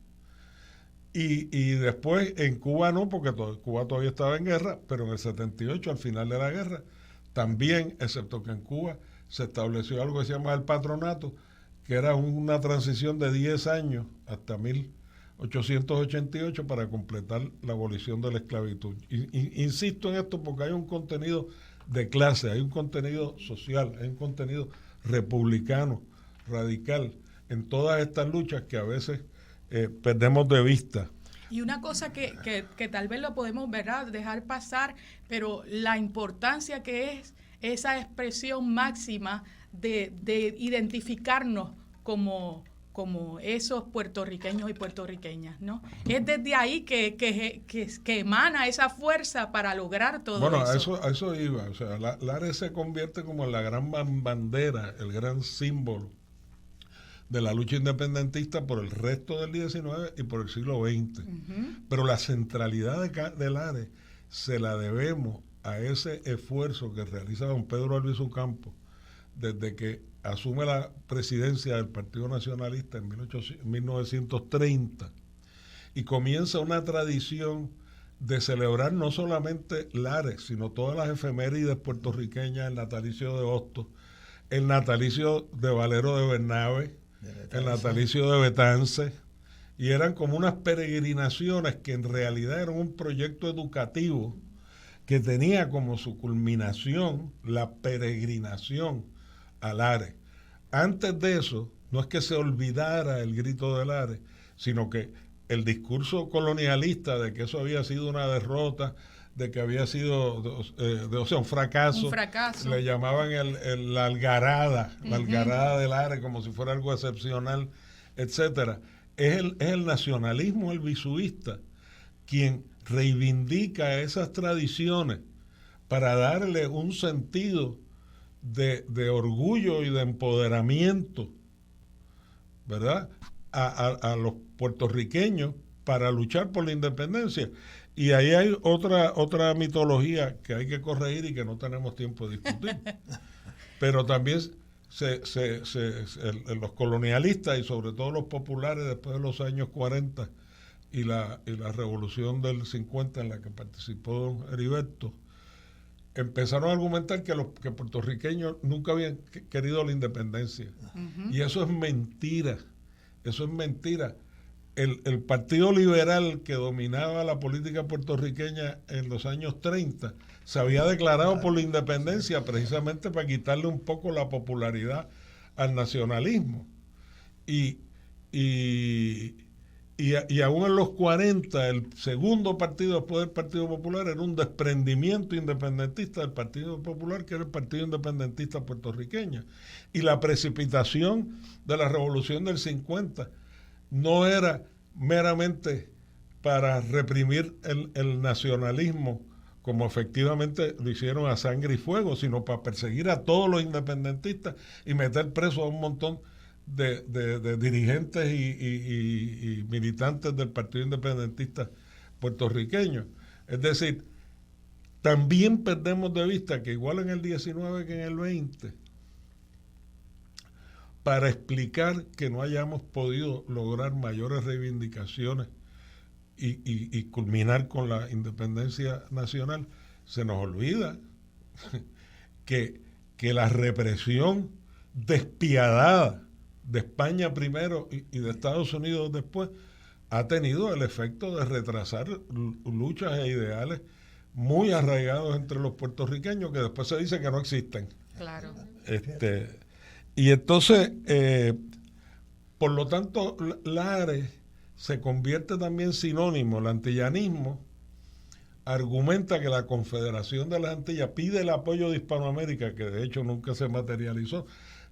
Y después en Cuba no, porque Cuba todavía estaba en guerra, pero en el 78, al final de la guerra, también, excepto que en Cuba se estableció algo que se llama el patronato, que era una transición de 10 años hasta 1888 para completar la abolición de la esclavitud. Insisto en esto porque hay un contenido de clase, hay un contenido social, hay un contenido republicano, radical, en todas estas luchas que a veces perdemos de vista. Y una cosa que tal vez lo podemos, ¿verdad?, dejar pasar, pero la importancia que es esa expresión máxima de identificarnos como esos puertorriqueños y puertorriqueñas, ¿no? Es desde ahí que emana esa fuerza para lograr todo eso. Bueno, a eso iba. O sea, Lares se convierte como en la gran bandera, el gran símbolo de la lucha independentista por el resto del XIX y por el siglo XX. Pero la centralidad de Lares se la debemos a ese esfuerzo que realiza don Pedro Albizu Campos desde que asume la presidencia del Partido Nacionalista en 1930 y comienza una tradición de celebrar no solamente Lares, sino todas las efemérides puertorriqueñas, el natalicio de Hostos, el natalicio de Valero de Bernabe, el natalicio de Betances, y eran como unas peregrinaciones que en realidad eran un proyecto educativo que tenía como su culminación la peregrinación a Lares. Antes de eso, no es que se olvidara el grito de Lares, sino que el discurso colonialista de que eso había sido una derrota, de que había sido un fracaso. Le llamaban la algarada, la algarada de Lares, como si fuera algo excepcional, etcétera. Es el nacionalismo albizuista quien reivindica esas tradiciones para darle un sentido de orgullo y de empoderamiento, ¿verdad?, a los puertorriqueños para luchar por la independencia. Y ahí hay otra mitología que hay que corregir y que no tenemos tiempo de discutir. Pero también los colonialistas y sobre todo los populares después de los años 40 y la revolución del 50 en la que participó don Heriberto, empezaron a argumentar que los puertorriqueños nunca habían querido la independencia. Y eso es mentira. Eso es mentira. El Partido Liberal que dominaba la política puertorriqueña en los años 30 se había declarado por la independencia precisamente para quitarle un poco la popularidad al nacionalismo. Y aún en los 40, el segundo partido después del Partido Popular era un desprendimiento independentista del Partido Popular, que era el Partido Independentista Puertorriqueño. Y la precipitación de la Revolución del 50 no era meramente para reprimir el nacionalismo, como efectivamente lo hicieron a sangre y fuego, sino para perseguir a todos los independentistas y meter presos a un montón de dirigentes y militantes del Partido Independentista puertorriqueño. Es decir, también perdemos de vista que igual en el 19 que en el 20, para explicar que no hayamos podido lograr mayores reivindicaciones y culminar con la independencia nacional, se nos olvida que que la represión despiadada de España primero y de Estados Unidos después ha tenido el efecto de retrasar luchas e ideales muy arraigados entre los puertorriqueños que después se dice que no existen. Claro. Y entonces, por lo tanto, Lares se convierte también sinónimo. El antillanismo argumenta que la Confederación de las Antillas pide el apoyo de Hispanoamérica, que de hecho nunca se materializó.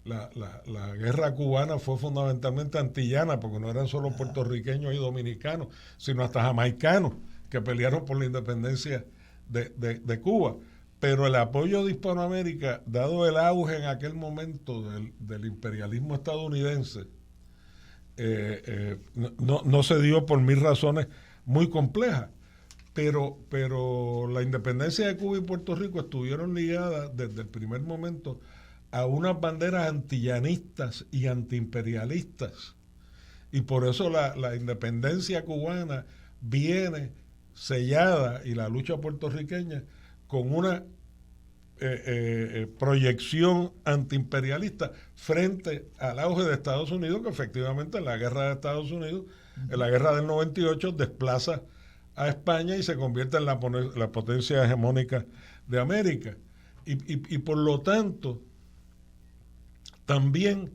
La guerra cubana fue fundamentalmente antillana, porque no eran solo puertorriqueños y dominicanos, sino hasta jamaicanos que pelearon por la independencia de Cuba. Pero el apoyo de Hispanoamérica, dado el auge en aquel momento del imperialismo estadounidense, no se dio por 1000 razones muy complejas. Pero la independencia de Cuba y Puerto Rico estuvieron ligadas desde el primer momento a unas banderas antillanistas y antiimperialistas. Y por eso la independencia cubana viene sellada, y la lucha puertorriqueña, con una proyección antiimperialista frente al auge de Estados Unidos, que efectivamente en la guerra de Estados Unidos, en la guerra del 98, desplaza a España y se convierte en la potencia hegemónica de América. Y por lo tanto, también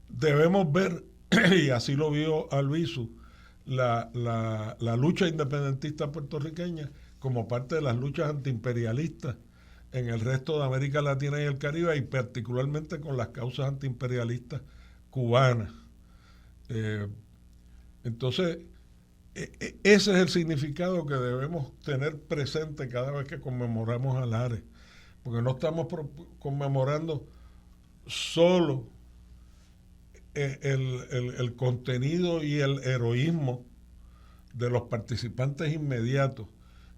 debemos ver, y así lo vio Albizu, la lucha independentista puertorriqueña como parte de las luchas antiimperialistas en el resto de América Latina y el Caribe, y particularmente con las causas antiimperialistas cubanas. Entonces, ese es el significado que debemos tener presente cada vez que conmemoramos a Lares, porque no estamos conmemorando solo el contenido y el heroísmo de los participantes inmediatos,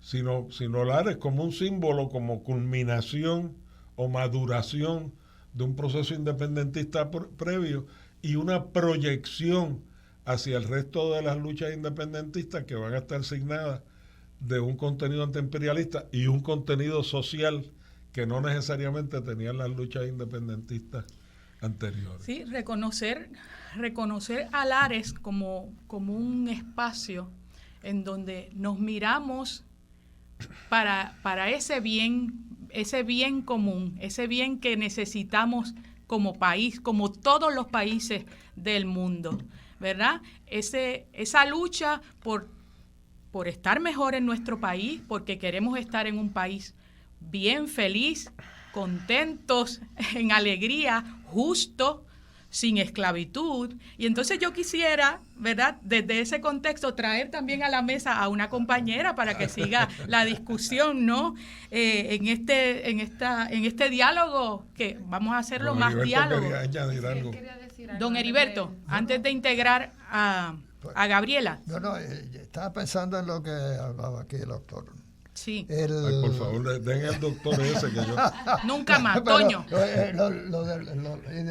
sino Lares como un símbolo, como culminación o maduración de un proceso independentista previo y una proyección hacia el resto de las luchas independentistas que van a estar signadas de un contenido antiimperialista y un contenido social que no necesariamente tenían las luchas independentistas anteriores. Sí, reconocer a Lares como un espacio en donde nos miramos para ese bien común, ese bien que necesitamos como país, como todos los países del mundo, ¿verdad? Esa lucha por estar mejor en nuestro país, porque queremos estar en un país bien, feliz, contentos, en alegría, justo, sin esclavitud. Y entonces yo quisiera, ¿verdad?, desde ese contexto traer también a la mesa a una compañera para que siga la discusión, ¿no? En este diálogo, que vamos a hacerlo más diálogo. Don Heriberto, antes de integrar a Gabriela. No, estaba pensando en lo que hablaba aquí el doctor. Sí. Ay, por favor, den el doctor ese que yo... Nunca más, Toño.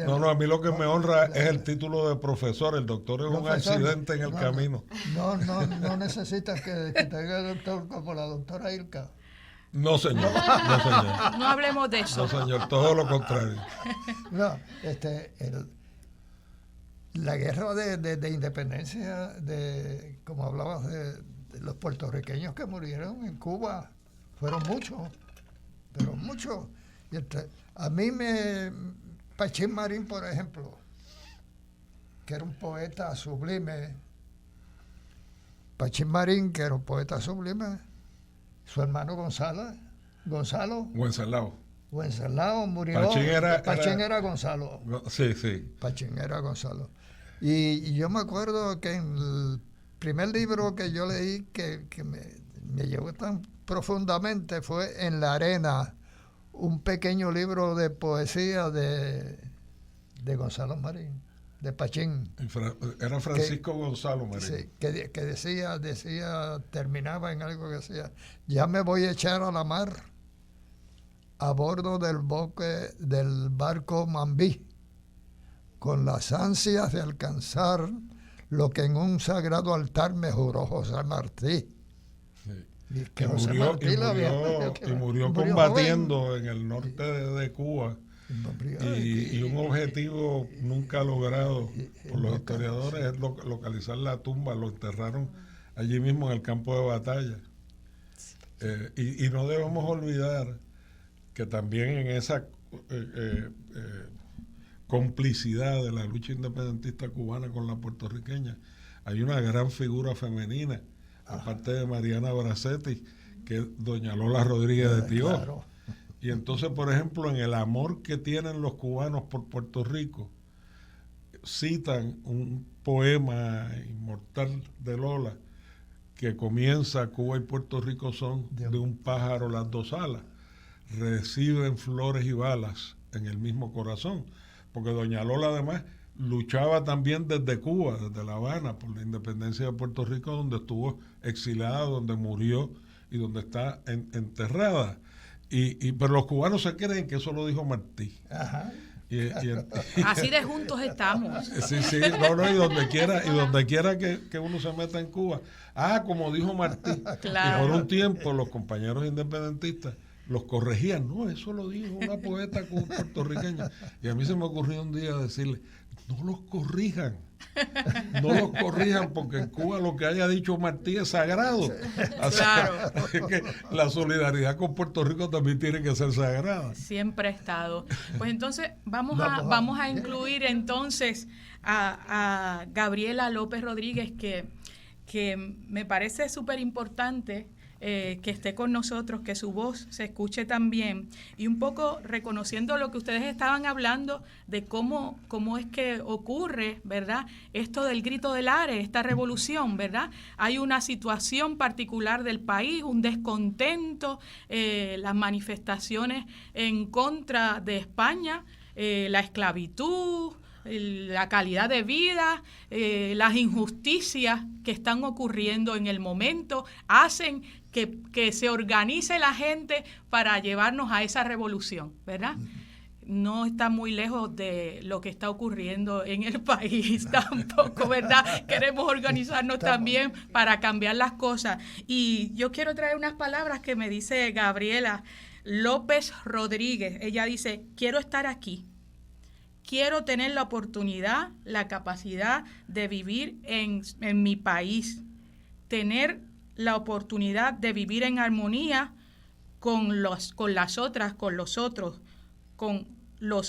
No, a mí lo que me honra es el título de profesor. El doctor es un accidente en el camino. No necesitas que tenga el doctor como la doctora Ilka. No, señor. No hablemos de eso. No, señor, todo lo contrario. No, la guerra de independencia, como hablabas de los puertorriqueños que murieron en Cuba, fueron muchos, pero muchos. Y a mí Pachín Marín, por ejemplo, que era un poeta sublime, Pachín Marín, que era un poeta sublime, su hermano Gonzalo Wenceslao murió. Pachín era Gonzalo. Sí. Pachín era Gonzalo. Y yo me acuerdo que en el primer libro que yo leí que me llevó tan profundamente fue En la arena, un pequeño libro de poesía de Gonzalo Marín, de Pachín. Era Francisco Gonzalo Marín. Sí, que decía, terminaba en algo que decía: ya me voy a echar a la mar a bordo del barco Mambí, con las ansias de alcanzar lo que en un sagrado altar me juró José Martí. Sí. y murió combatiendo joven en el norte de Cuba. Y un objetivo nunca logrado por los historiadores es localizar la tumba. Lo enterraron allí mismo en el campo de batalla. Y no debemos olvidar que también en esa complicidad de la lucha independentista cubana con la puertorriqueña hay una gran figura femenina, aparte de Mariana Bracetti, que es doña Lola Rodríguez de Tió. Claro. Y entonces, por ejemplo, en el amor que tienen los cubanos por Puerto Rico, citan un poema inmortal de Lola que comienza: Cuba y Puerto Rico son de un pájaro las dos alas, reciben flores y balas en el mismo corazón, porque doña Lola además luchaba también desde Cuba, desde La Habana, por la independencia de Puerto Rico, donde estuvo exilada, donde murió y donde está enterrada. Pero los cubanos se creen que eso lo dijo Martí. Ajá. Así de juntos estamos. Sí, y donde quiera que uno se meta en Cuba. Como dijo Martí. Claro. Y por un tiempo los compañeros independentistas los corregían. No, eso lo dijo una poeta puertorriqueña. Y a mí se me ocurrió un día decirle: no los corrijan. No los corrijan, porque en Cuba lo que haya dicho Martí es sagrado. Claro. Que la solidaridad con Puerto Rico también tiene que ser sagrada. Siempre ha estado. Pues entonces vamos a incluir entonces a Gabriela López Rodríguez, que me parece súper importante que esté con nosotros, que su voz se escuche también, y un poco reconociendo lo que ustedes estaban hablando de cómo es que ocurre, ¿verdad?, esto del grito del Ares, esta revolución, ¿verdad? Hay una situación particular del país, un descontento, las manifestaciones en contra de España, la esclavitud, la calidad de vida, las injusticias que están ocurriendo en el momento, hacen que se organice la gente para llevarnos a esa revolución, ¿verdad? No está muy lejos de lo que está ocurriendo en el país tampoco, ¿verdad? Queremos organizarnos también para cambiar las cosas. Y yo quiero traer unas palabras que me dice Gabriela López Rodríguez. Ella dice: quiero estar aquí. Quiero tener la oportunidad, la capacidad de vivir en mi país, tener la oportunidad de vivir en armonía con los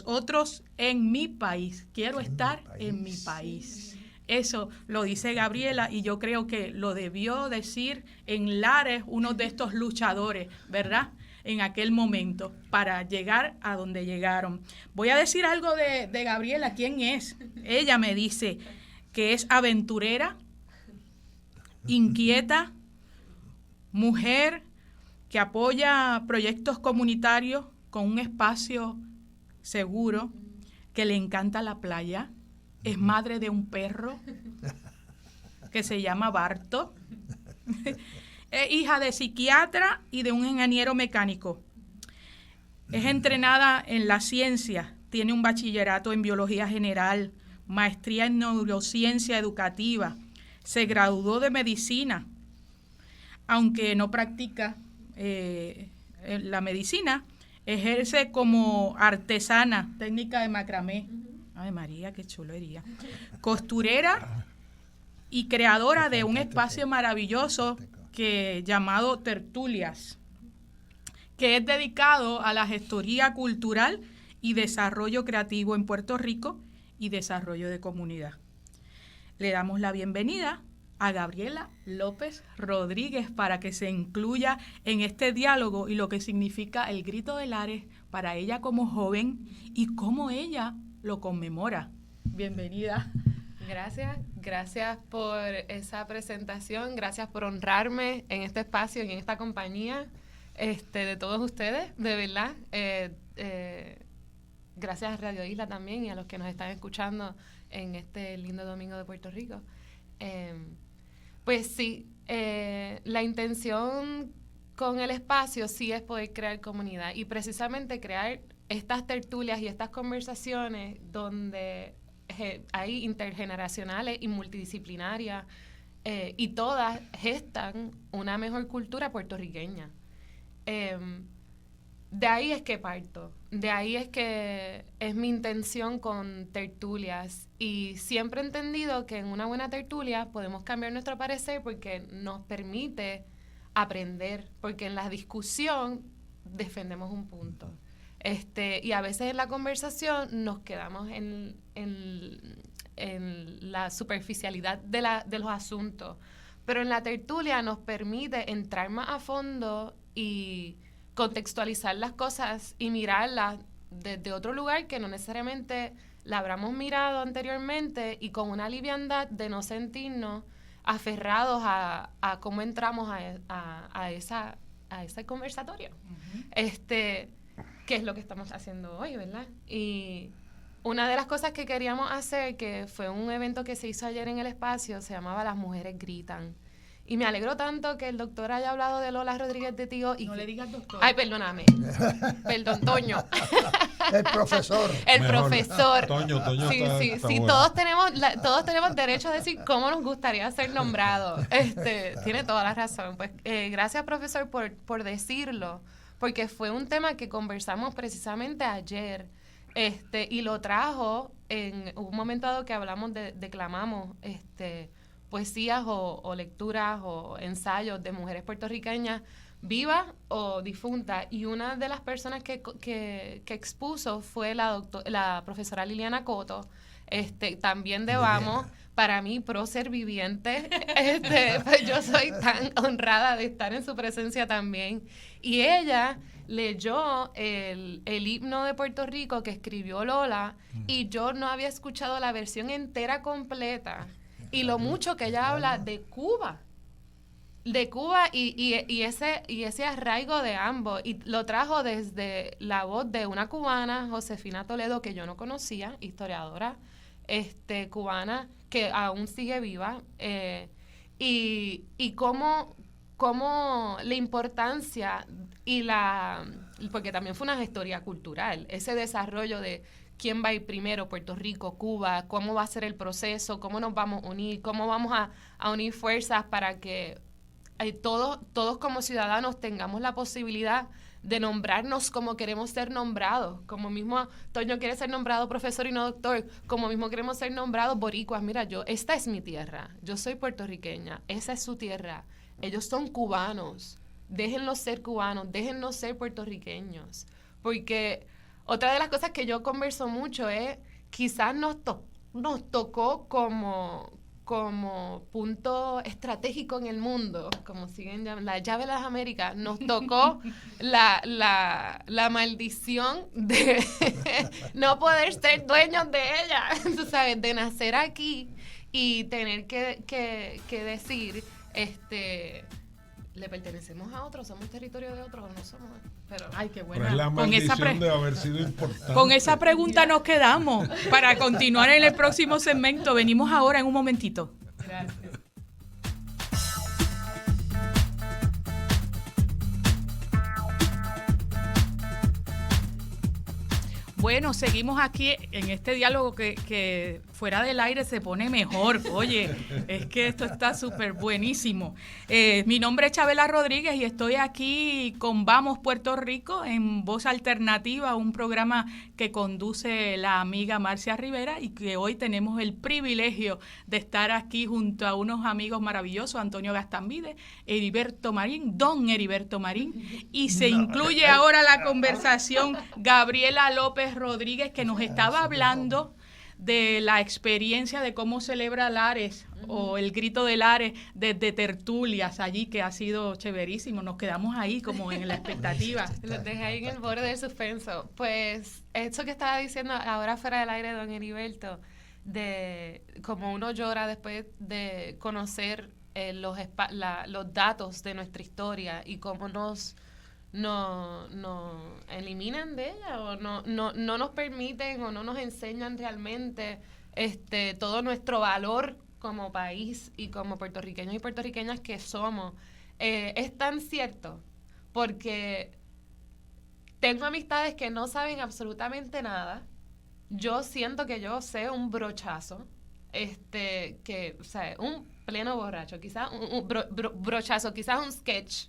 otros en mi país. Quiero estar en mi país. Eso lo dice Gabriela, y yo creo que lo debió decir en Lares uno de estos luchadores, ¿verdad?, en aquel momento, para llegar a donde llegaron. Voy a decir algo de Gabriela. ¿Quién es? Ella me dice que es aventurera, inquieta, mujer que apoya proyectos comunitarios con un espacio seguro, que le encanta la playa, es madre de un perro que se llama Barto, es hija de psiquiatra y de un ingeniero mecánico. Es entrenada en la ciencia, tiene un bachillerato en biología general, maestría en neurociencia educativa, se graduó de medicina, aunque no practica la medicina, ejerce como artesana, técnica de macramé. Ay, María, qué chulería. Costurera y creadora de un espacio maravilloso llamado Tertulias, que es dedicado a la gestoría cultural y desarrollo creativo en Puerto Rico y desarrollo de comunidad. Le damos la bienvenida a Gabriela López Rodríguez para que se incluya en este diálogo y lo que significa el grito del Ares para ella como joven y cómo ella lo conmemora. Bienvenida. Gracias por esa presentación, gracias por honrarme en este espacio y en esta compañía de todos ustedes, de verdad. Gracias a Radio Isla también y a los que nos están escuchando en este lindo domingo de Puerto Rico. Pues sí, la intención con el espacio sí es poder crear comunidad y precisamente crear estas tertulias y estas conversaciones donde hay intergeneracionales y multidisciplinarias y todas gestan una mejor cultura puertorriqueña. De ahí es que parto, de ahí es que es mi intención con tertulias, y siempre he entendido que en una buena tertulia podemos cambiar nuestro parecer porque nos permite aprender, porque en la discusión defendemos un punto. Y a veces en la conversación nos quedamos en la superficialidad de los asuntos, pero en la tertulia nos permite entrar más a fondo y contextualizar las cosas y mirarlas desde otro lugar que no necesariamente la habramos mirado anteriormente, y con una liviandad de no sentirnos aferrados a cómo entramos a ese conversatorio. Que es lo que estamos haciendo hoy, ¿verdad? Y una de las cosas que queríamos hacer, que fue un evento que se hizo ayer en el espacio, se llamaba Las Mujeres Gritan. Y me alegro tanto que el doctor haya hablado de Lola Rodríguez de Tío. Y no le digas doctor. Ay, perdóname. Perdón, Toño. El profesor. El Mejor. profesor. Toño Sí, está sí, bueno. todos tenemos derecho a decir cómo nos gustaría ser nombrados. Tiene toda la razón. Pues gracias, profesor, por decirlo, porque fue un tema que conversamos precisamente ayer. Y lo trajo en un momento dado que hablamos declamamos poesías o lecturas o ensayos de mujeres puertorriqueñas vivas o difuntas, y una de las personas que expuso fue la profesora Liliana Coto, también de Vamos, para mí prócer viviente. Pues yo soy tan honrada de estar en su presencia también, y ella leyó el himno de Puerto Rico que escribió Lola, y yo no había escuchado la versión entera completa, y lo mucho que ella habla de Cuba y ese arraigo de ambos, y lo trajo desde la voz de una cubana, Josefina Toledo, que yo no conocía, historiadora cubana que aún sigue viva, y cómo la importancia porque también fue una gestoría cultural, ese desarrollo de quién va a ir primero, Puerto Rico, Cuba, cómo va a ser el proceso, cómo nos vamos a unir, cómo vamos a unir fuerzas para que todos como ciudadanos tengamos la posibilidad de nombrarnos como queremos ser nombrados, como mismo Toño quiere ser nombrado profesor y no doctor, como mismo queremos ser nombrados boricuas. Mira, esta es mi tierra, yo soy puertorriqueña, esa es su tierra, ellos son cubanos, déjenlos ser cubanos, déjennos ser puertorriqueños, porque otra de las cosas que yo converso mucho es, quizás nos tocó como punto estratégico en el mundo, como siguen llamando, la llave de las Américas, nos tocó la maldición de no poder ser dueños de ella, tú sabes, de nacer aquí y tener que decir, le pertenecemos a otros, somos territorio de otros o no somos. Pero, ay, qué Pero buena. es la maldición de haber sido importante. Con esa pregunta nos quedamos para continuar en el próximo segmento. Venimos ahora en un momentito. Gracias. Bueno, seguimos aquí en este diálogo que fuera del aire se pone mejor. Oye, es que esto está súper buenísimo. Mi nombre es Chabela Rodríguez y estoy aquí con Vamos Puerto Rico en Voz Alternativa, un programa que conduce la amiga Marcia Rivera, y que hoy tenemos el privilegio de estar aquí junto a unos amigos maravillosos, Antonio Gastambide, don Heriberto Marín, y se incluye ahora la conversación Gabriela López Rodríguez, que nos estaba hablando de la experiencia de cómo celebra Lares o el grito de Lares desde tertulias allí, que ha sido chéverísimo. Nos quedamos ahí como en la expectativa. Los dejé ahí en el borde del suspenso. Pues eso que estaba diciendo ahora fuera del aire don Heriberto, de cómo uno llora después de conocer los datos de nuestra historia y cómo nos eliminan de ella o no nos permiten o no nos enseñan realmente todo nuestro valor como país y como puertorriqueños y puertorriqueñas que somos. Es tan cierto, porque tengo amistades que no saben absolutamente nada. Yo siento que yo sé un brochazo, pleno borracho, quizás un brochazo, quizás un sketch,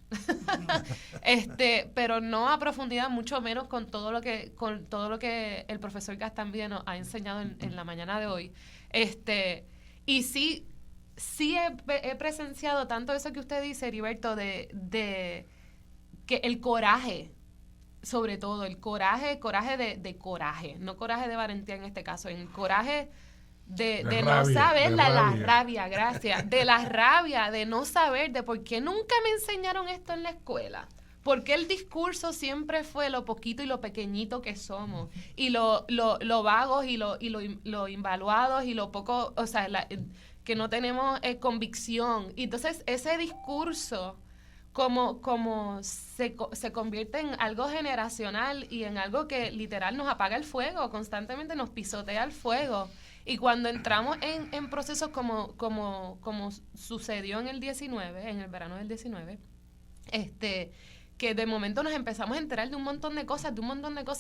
pero no a profundidad, mucho menos con todo lo que el profesor Gaztambide nos ha enseñado en la mañana de hoy. Y sí he presenciado tanto eso que usted dice, Heriberto, de que el coraje, sobre todo el coraje de coraje, no coraje de valentía en este caso, el coraje de no saber, la rabia, gracias, de la rabia, de no saber, de por qué nunca me enseñaron esto en la escuela. ¿Por qué el discurso siempre fue lo poquito y lo pequeñito que somos? Y lo vagos y lo invaluados y lo poco, o sea, que no tenemos convicción. Y entonces ese discurso como se convierte en algo generacional y en algo que literal nos apaga el fuego, constantemente nos pisotea el fuego. Y cuando entramos en procesos como sucedió en el 19, en el verano del 19, que de momento nos empezamos a enterar de un montón de cosas,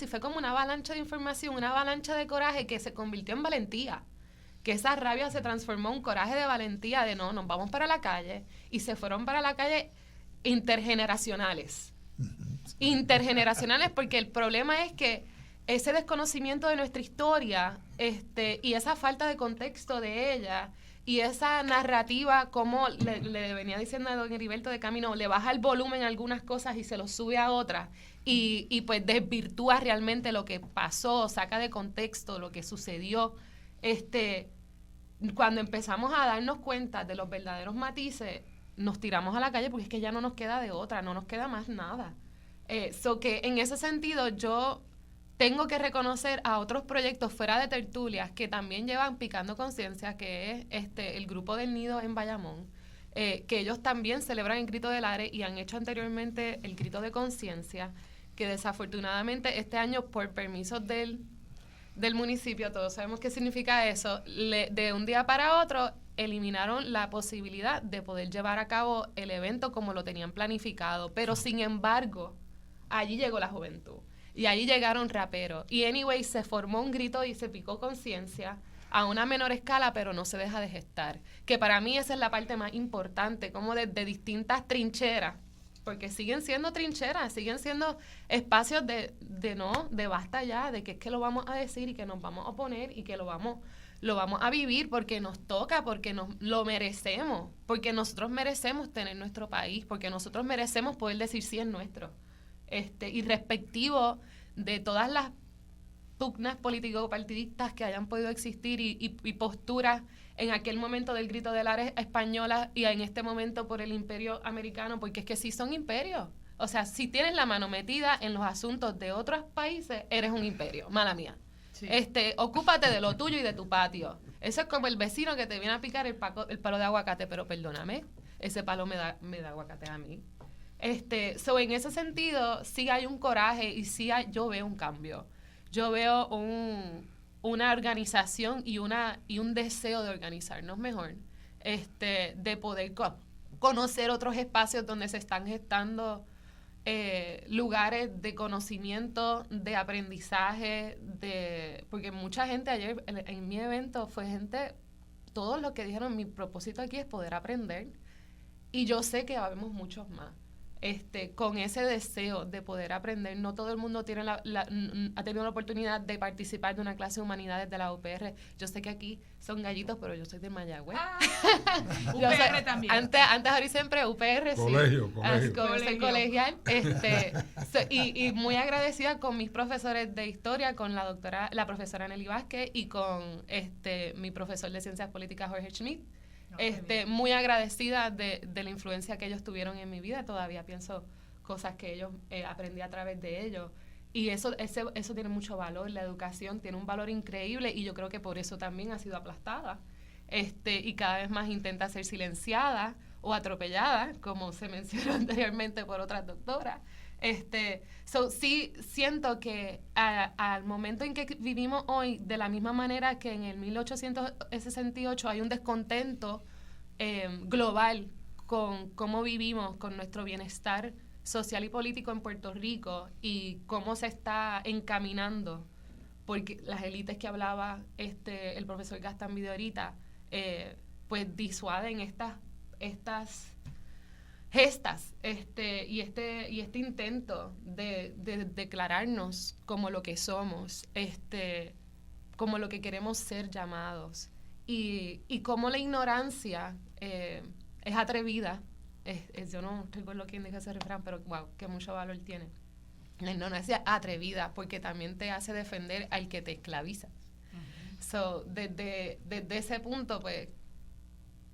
y fue como una avalancha de información, una avalancha de coraje que se convirtió en valentía. Que esa rabia se transformó en un coraje de valentía, de no, nos vamos para la calle, y se fueron para la calle intergeneracionales, porque el problema es que ese desconocimiento de nuestra historia y esa falta de contexto de ella y esa narrativa, como le venía diciendo a don Heriberto de camino, le baja el volumen a algunas cosas y se lo sube a otras y pues desvirtúa realmente lo que pasó, saca de contexto lo que sucedió. Cuando empezamos a darnos cuenta de los verdaderos matices, nos tiramos a la calle porque es que ya no nos queda de otra, no nos queda más nada. Que en ese sentido yo tengo que reconocer a otros proyectos fuera de tertulias que también llevan Picando Conciencia, que es el grupo del Nido en Bayamón, que ellos también celebran el Grito del Aire y han hecho anteriormente el Grito de Conciencia, que desafortunadamente este año por permisos del municipio, todos sabemos qué significa eso, de un día para otro eliminaron la posibilidad de poder llevar a cabo el evento como lo tenían planificado, pero sin embargo, allí llegó la juventud y allí llegaron raperos y anyway se formó un grito y se picó conciencia a una menor escala, pero no se deja de gestar, que para mí esa es la parte más importante, como de distintas trincheras, porque siguen siendo trincheras, siguen siendo espacios de basta ya, de que es que lo vamos a decir y que nos vamos a oponer y que lo vamos a vivir porque nos toca, porque nos lo merecemos, porque nosotros merecemos tener nuestro país, porque nosotros merecemos poder decir sí es nuestro. Y respectivo de todas las pugnas político-partidistas que hayan podido existir y posturas en aquel momento del Grito del Aire española y en este momento por el imperio americano, porque es que sí son imperios. O sea, si tienes la mano metida en los asuntos de otros países, eres un imperio, mala mía. Sí. Ocúpate de lo tuyo y de tu patio. Eso es como el vecino que te viene a picar el palo de aguacate, pero perdóname, ese palo me da aguacate a mí. En ese sentido, sí hay un coraje y yo veo un cambio. Yo veo una organización y un deseo de organizarnos mejor, de poder conocer otros espacios donde se están gestando lugares de conocimiento, de aprendizaje, porque mucha gente ayer en mi evento fue gente, todos los que dijeron mi propósito aquí es poder aprender y yo sé que habemos muchos más. Con ese deseo de poder aprender. No todo el mundo ha tenido la oportunidad de participar de una clase de humanidades de la UPR. Yo sé que aquí son gallitos, pero yo soy de Mayagüez. UPR también. Antes ahora y siempre UPR, colegio. Soy colegial. Y muy agradecida con mis profesores de historia, con la profesora Nelly Vázquez y con mi profesor de Ciencias Políticas, Jorge Schmidt. Muy agradecida de la influencia que ellos tuvieron en mi vida. Todavía pienso cosas que ellos aprendí a través de ellos y eso tiene mucho valor. La educación tiene un valor increíble y yo creo que por eso también ha sido aplastada y cada vez más intenta ser silenciada o atropellada, como se mencionó anteriormente por otras doctoras. Sí siento que al momento en que vivimos hoy, de la misma manera que en el 1868 hay un descontento global con cómo vivimos, con nuestro bienestar social y político en Puerto Rico y cómo se está encaminando, porque las élites que hablaba el profesor Gaztambide ahorita, pues disuaden estas gestas y este intento de declararnos como lo que somos, como lo que queremos ser llamados, y como la ignorancia es atrevida. Yo no recuerdo quién dijo ese refrán, pero wow, que mucho valor tiene. La ignorancia atrevida, porque también te hace defender al que te esclaviza. So, desde ese punto, pues,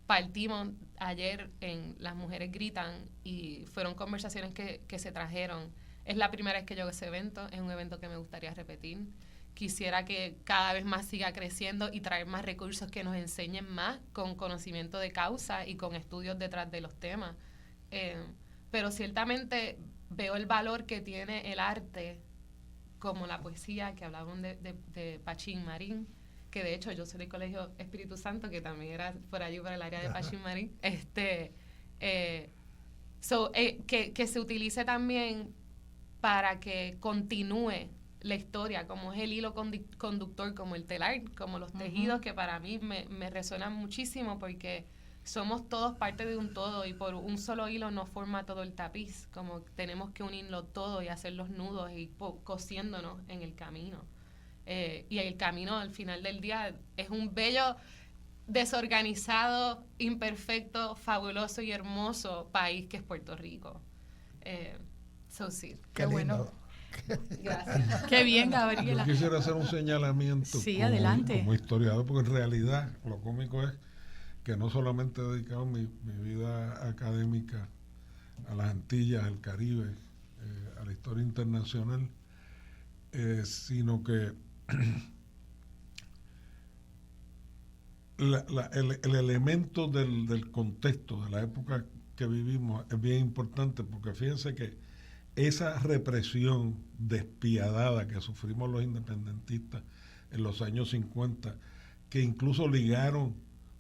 partimos ayer en Las Mujeres Gritan, y fueron conversaciones que se trajeron. Es la primera vez que yo hago ese evento, es un evento que me gustaría repetir. Quisiera que cada vez más siga creciendo y traer más recursos que nos enseñen más con conocimiento de causa y con estudios detrás de los temas. Pero ciertamente veo el valor que tiene el arte, como la poesía, que hablaban de Pachín Marín, que de hecho yo soy del Colegio Espíritu Santo, que también era por allí, por el área de Pachín Marín, que se utilice también para que continúe la historia, como es el hilo conductor, como el telar, como los tejidos, que para mí me resuenan muchísimo, porque somos todos parte de un todo, y por un solo hilo no forma todo el tapiz, como tenemos que unirlo todo y hacer los nudos y cosiéndonos en el camino. Y el camino al final del día es un bello, desorganizado, imperfecto, fabuloso y hermoso país que es Puerto Rico. Sí. Qué bueno. Gracias. Qué bien, Gabriela. Yo quisiera hacer un señalamiento adelante. Como historiador, porque en realidad lo cómico es que no solamente he dedicado mi vida académica a las Antillas, al Caribe, a la historia internacional, sino que el elemento del contexto, de la época que vivimos, es bien importante, porque fíjense que esa represión despiadada que sufrimos los independentistas en los años 50, que incluso ligaron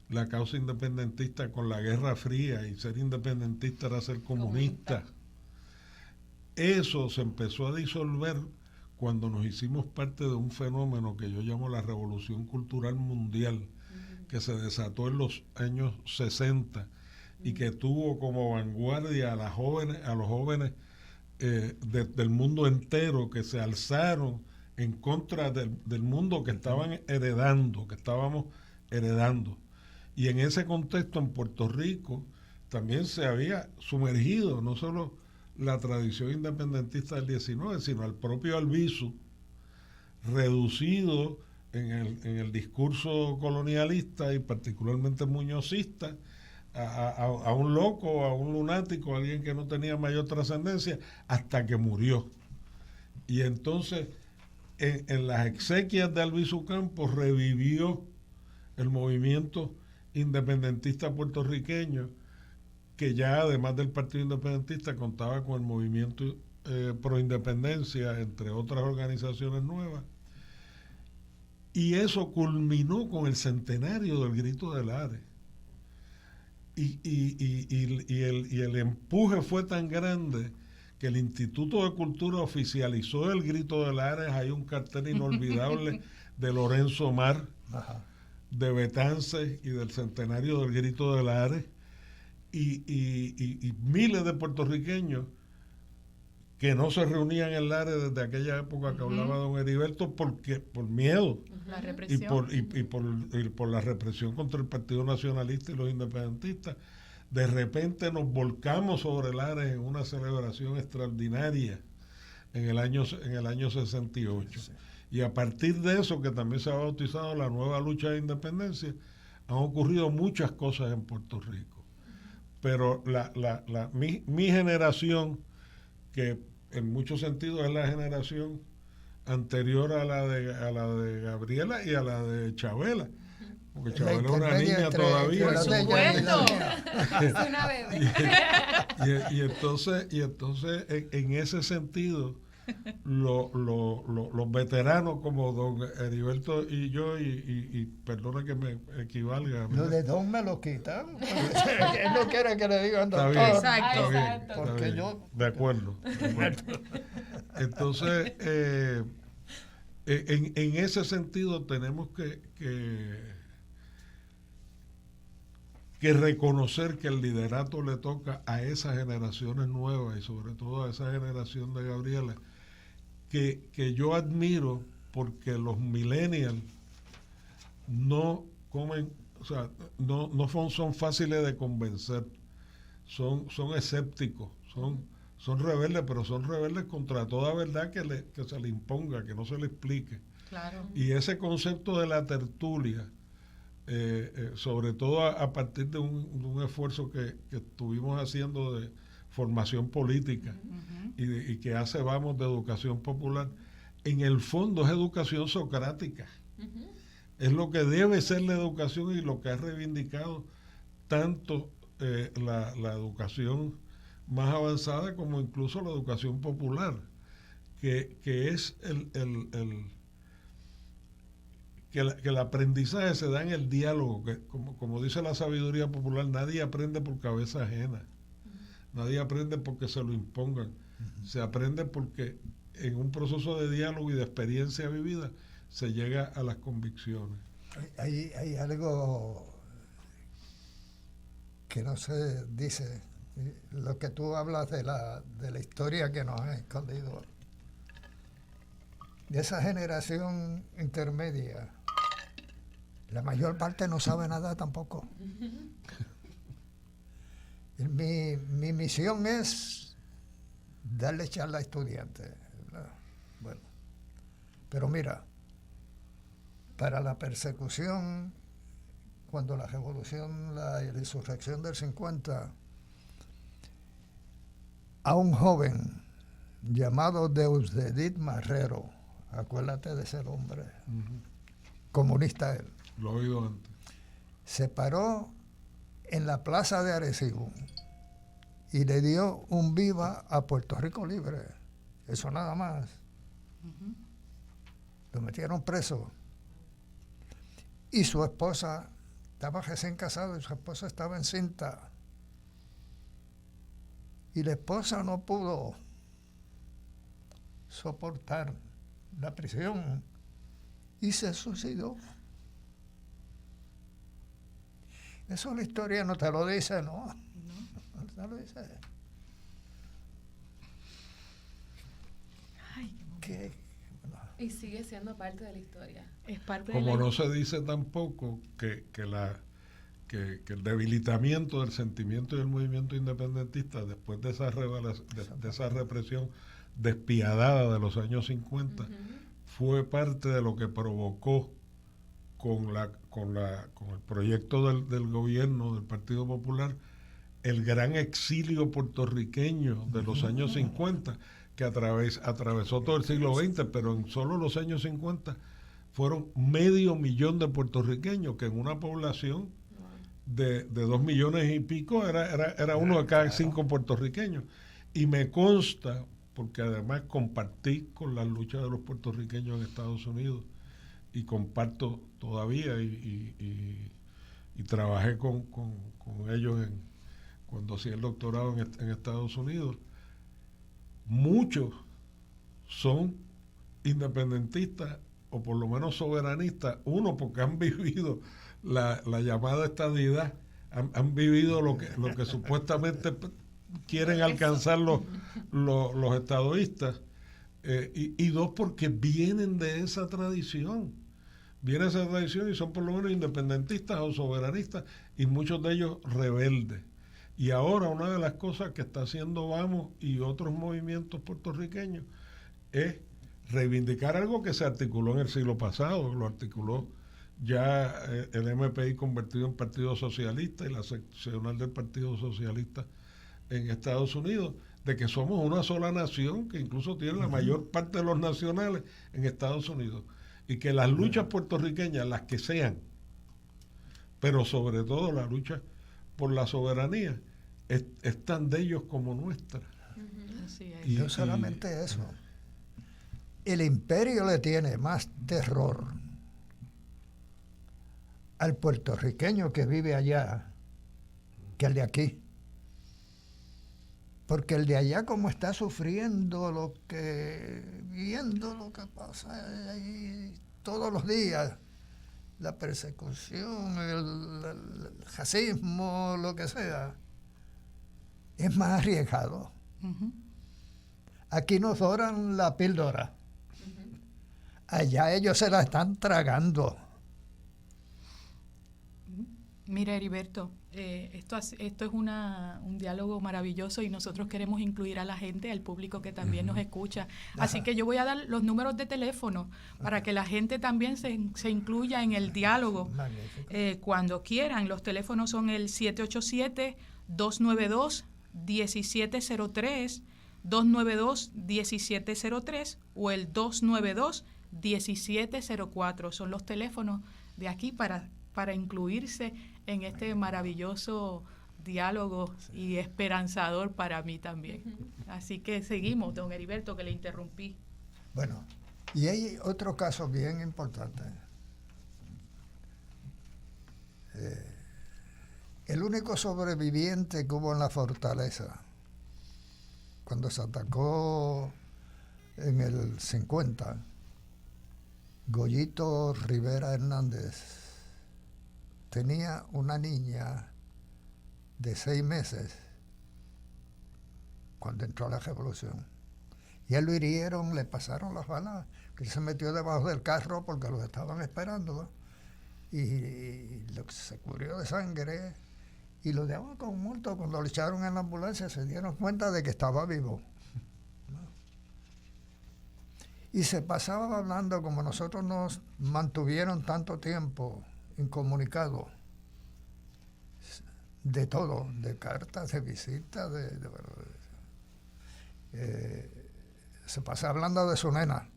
la causa independentista con la Guerra Fría, y ser independentista era ser comunista. Eso se empezó a disolver cuando nos hicimos parte de un fenómeno que yo llamo la Revolución Cultural Mundial, que se desató en los años 60 y que tuvo como vanguardia a los jóvenes del mundo entero, que se alzaron en contra del mundo que estaban heredando, que estábamos heredando. Y en ese contexto, en Puerto Rico, también se había sumergido no solo la tradición independentista del 19, sino al propio Albizu, reducido en el discurso colonialista y particularmente muñozista, a un loco, a un lunático, a alguien que no tenía mayor trascendencia, hasta que murió. Y entonces, en las exequias de Albizu Campos, revivió el movimiento independentista puertorriqueño, que ya además del Partido Independentista contaba con el movimiento pro independencia, entre otras organizaciones nuevas. Y eso culminó con el centenario del Grito de Lares. Y el empuje fue tan grande que el Instituto de Cultura oficializó el Grito de Lares. Hay un cartel inolvidable de Lorenzo Mar, de Betances y del centenario del Grito de Lares, y miles de puertorriqueños que no se reunían en Lares desde aquella época que hablaba don Heriberto, porque por miedo la represión. y por la represión contra el Partido Nacionalista y los independentistas. De repente nos volcamos sobre Lares en una celebración extraordinaria en el año 68. Sí. Y a partir de eso, que también se ha bautizado la nueva lucha de independencia, han ocurrido muchas cosas en Puerto Rico. Pero mi generación, que en muchos sentidos es la generación anterior a la de Gabriela y a la de Chabela, porque Chabela es una niña todavía. Por supuesto. Es una bebé. Y entonces en ese sentido, los veteranos como don Heriberto y yo, y perdona que me equivalga, lo de don me lo quitan. Él no quiere que le digan doctor. Exacto. Porque yo... De acuerdo. Entonces, en ese sentido tenemos que que reconocer que el liderato le toca a esas generaciones nuevas y sobre todo a esa generación de Gabriela, que yo admiro porque los millennials no comen, o sea, no son fáciles de convencer, son escépticos, son rebeldes, pero son rebeldes contra toda verdad que se le imponga, que no se le explique. Claro. Y ese concepto de la tertulia, sobre todo a partir de un esfuerzo que estuvimos haciendo de formación política y que hace Vamos de Educación Popular, en el fondo es educación socrática. Es lo que debe ser la educación y lo que ha reivindicado tanto la educación más avanzada como incluso la educación popular, que es que el aprendizaje se da en el diálogo, que como dice la sabiduría popular, nadie aprende por cabeza ajena, nadie aprende porque se lo impongan, se aprende porque en un proceso de diálogo y de experiencia vivida se llega a las convicciones. Hay algo que no se dice, lo que tú hablas de la historia que nos ha escondido, de esa generación intermedia. La mayor parte no sabe nada tampoco. Mi misión es darle charla a estudiantes, ¿verdad? Bueno, pero mira, para la persecución, cuando la revolución, la insurrección del 50, a un joven llamado Deusdedit Marrero, acuérdate de ese hombre, comunista él, lo he oído antes, se paró en la plaza de Arecibo y le dio un viva a Puerto Rico Libre, eso nada más. Lo metieron preso y su esposa estaba recién casada y su esposa estaba encinta y la esposa no pudo soportar la prisión y se suicidó. Eso la historia no te lo dice, ¿no? No te lo dice. Y sigue siendo parte de la historia. Es parte como de la... no se dice tampoco que el debilitamiento del sentimiento y del movimiento independentista después de esa represión despiadada de los años 50 fue parte de lo que provocó con el proyecto del gobierno del Partido Popular el gran exilio puertorriqueño de los años 50 que atravesó todo el siglo XX, pero en solo los años 50 fueron 500,000 de puertorriqueños, que en una población de 2 millones y pico era uno de cada 5 puertorriqueños. Y me consta, porque además compartí con las luchas de los puertorriqueños en Estados Unidos y comparto todavía y trabajé con ellos cuando hacía el doctorado en Estados Unidos. Muchos son independentistas o por lo menos soberanistas, uno porque han vivido la llamada estadidad, han vivido lo que supuestamente quieren alcanzar los estadoístas, y dos porque vienen de esa tradición, y son por lo menos independentistas o soberanistas, y muchos de ellos rebeldes. Y ahora una de las cosas que está haciendo Vamos y otros movimientos puertorriqueños es reivindicar algo que se articuló en el siglo pasado, lo articuló ya el MPI convertido en Partido Socialista y la seccional del Partido Socialista en Estados Unidos, de que somos una sola nación que incluso tiene la mayor parte de los nacionales en Estados Unidos, y que las luchas puertorriqueñas, las que sean, pero sobre todo la lucha por la soberanía, es tan de ellos como nuestra. Así es. Y no solamente eso, el imperio le tiene más terror al puertorriqueño que vive allá que al de aquí, porque el de allá, como está sufriendo viendo lo que pasa ahí todos los días, la persecución, el racismo, lo que sea, es más arriesgado. Ujú. Aquí nos doran la píldora. Allá ellos se la están tragando. Mira, Heriberto, esto es un diálogo maravilloso y nosotros queremos incluir a la gente, al público que también nos escucha. Así que yo voy a dar los números de teléfono para que la gente también se incluya en el diálogo cuando quieran. Los teléfonos son el 787-292-1703, 292-1703 o el 292-1704. Son los teléfonos de aquí para incluirse en este maravilloso diálogo y esperanzador para mí también. Así que seguimos, don Heriberto, que le interrumpí. Bueno, y hay otro caso bien importante. El único sobreviviente que hubo en la fortaleza, cuando se atacó en el 50, Goyito Rivera Hernández, tenía una niña de 6 meses cuando entró la revolución. Y él lo hirieron, le pasaron las balas, que él se metió debajo del carro porque los estaban esperando, y se cubrió de sangre y lo dejaban con multo. Cuando lo echaron en la ambulancia se dieron cuenta de que estaba vivo. Y se pasaba hablando, como nosotros nos mantuvieron tanto tiempo incomunicados, de todo, de cartas, de visitas, se pasa hablando de su nena,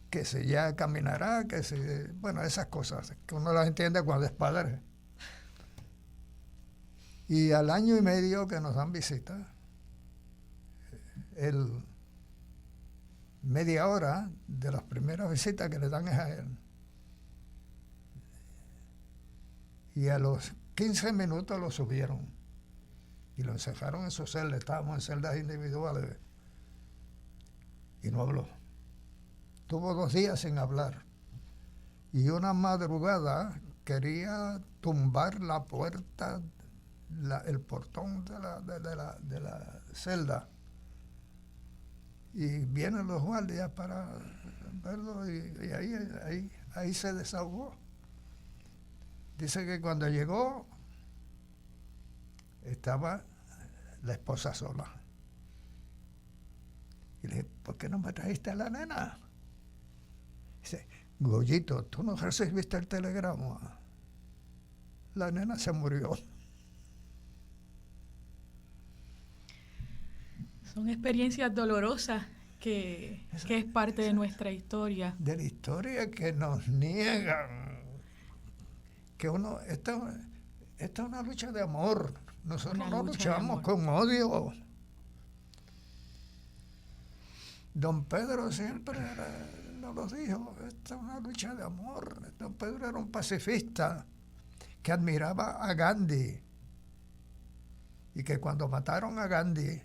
que si ya caminará, que si, bueno, esas cosas que uno las entiende cuando es padre. Y al año y medio que nos dan visita, media hora de las primeras visitas que le dan es a él. Y a los 15 minutos lo subieron y lo encerraron en su celda. Estábamos en celdas individuales y no habló. Tuvo 2 días sin hablar y una madrugada quería tumbar la puerta, el portón de la celda, y vienen los guardias para verlo y ahí se desahogó. Dice que cuando llegó estaba la esposa sola. Y le dije, ¿por qué no me trajiste a la nena? Dice, Goyito, ¿tú no recibiste el telegrama? La nena se murió. Son experiencias dolorosas que es parte de nuestra historia. De la historia que nos niegan. Que esta es una lucha de amor. Nosotros no luchamos con odio. Don Pedro siempre nos lo dijo, esta es una lucha de amor. Don Pedro era un pacifista que admiraba a Gandhi y que cuando mataron a Gandhi,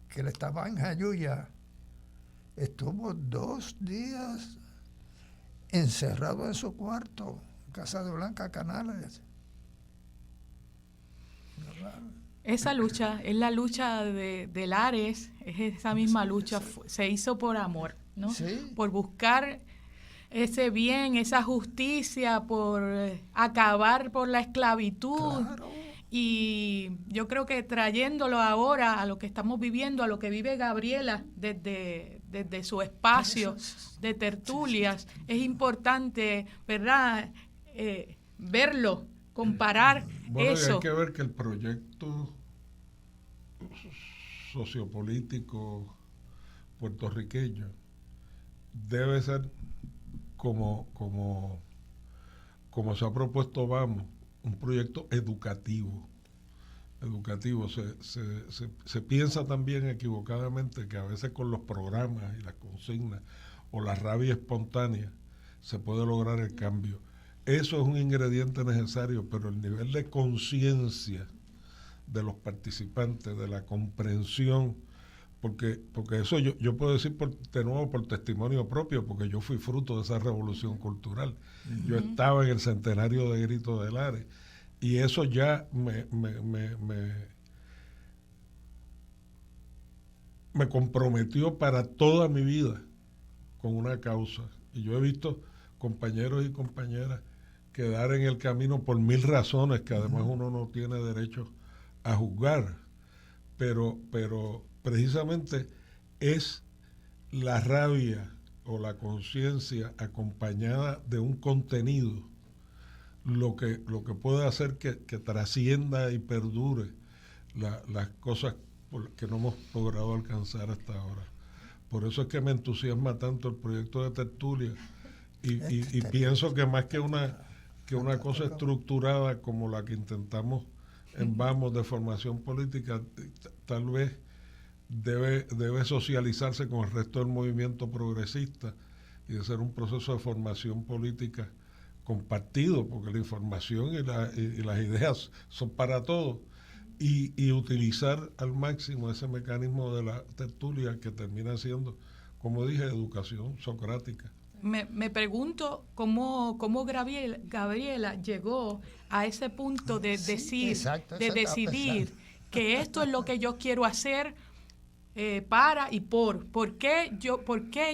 que él estaba en Jayuya, estuvo 2 días encerrado en su cuarto, Casa de Blanca Canales. Esa lucha es la lucha de Lares, es esa misma lucha, se hizo por amor, ¿no? Sí. Por buscar ese bien, esa justicia, por acabar por la esclavitud. Claro. Y yo creo que trayéndolo ahora a lo que estamos viviendo, a lo que vive Gabriela desde su espacio de tertulias, es importante, ¿verdad?, verlo, comparar eso. Hay que ver que el proyecto sociopolítico puertorriqueño debe ser como se ha propuesto Obama, un proyecto educativo. Se piensa también equivocadamente que a veces con los programas y las consignas o la rabia espontánea se puede lograr el cambio. Eso es un ingrediente necesario, pero el nivel de conciencia de los participantes, de la comprensión porque eso yo puedo decir de nuevo por testimonio propio, porque yo fui fruto de esa revolución cultural. Yo estaba en el centenario de Grito de Lares, y eso ya me comprometió para toda mi vida con una causa. Y yo he visto compañeros y compañeras quedar en el camino por 1000 razones que además uno no tiene derecho a juzgar, pero precisamente es la rabia o la conciencia acompañada de un contenido lo que puede hacer que trascienda y perdure las cosas que no hemos logrado alcanzar hasta ahora. Por eso es que me entusiasma tanto el proyecto de Tertulia, y pienso que más que una cosa estructurada como la que intentamos en Vamos de formación política, tal vez debe socializarse con el resto del movimiento progresista y de ser un proceso de formación política compartido, porque la información y las ideas son para todos, y utilizar al máximo ese mecanismo de la tertulia que termina siendo, como dije, educación socrática. Me pregunto cómo Gabriela llegó a ese punto de decidir que esto es lo que yo quiero hacer para y por. ¿Por qué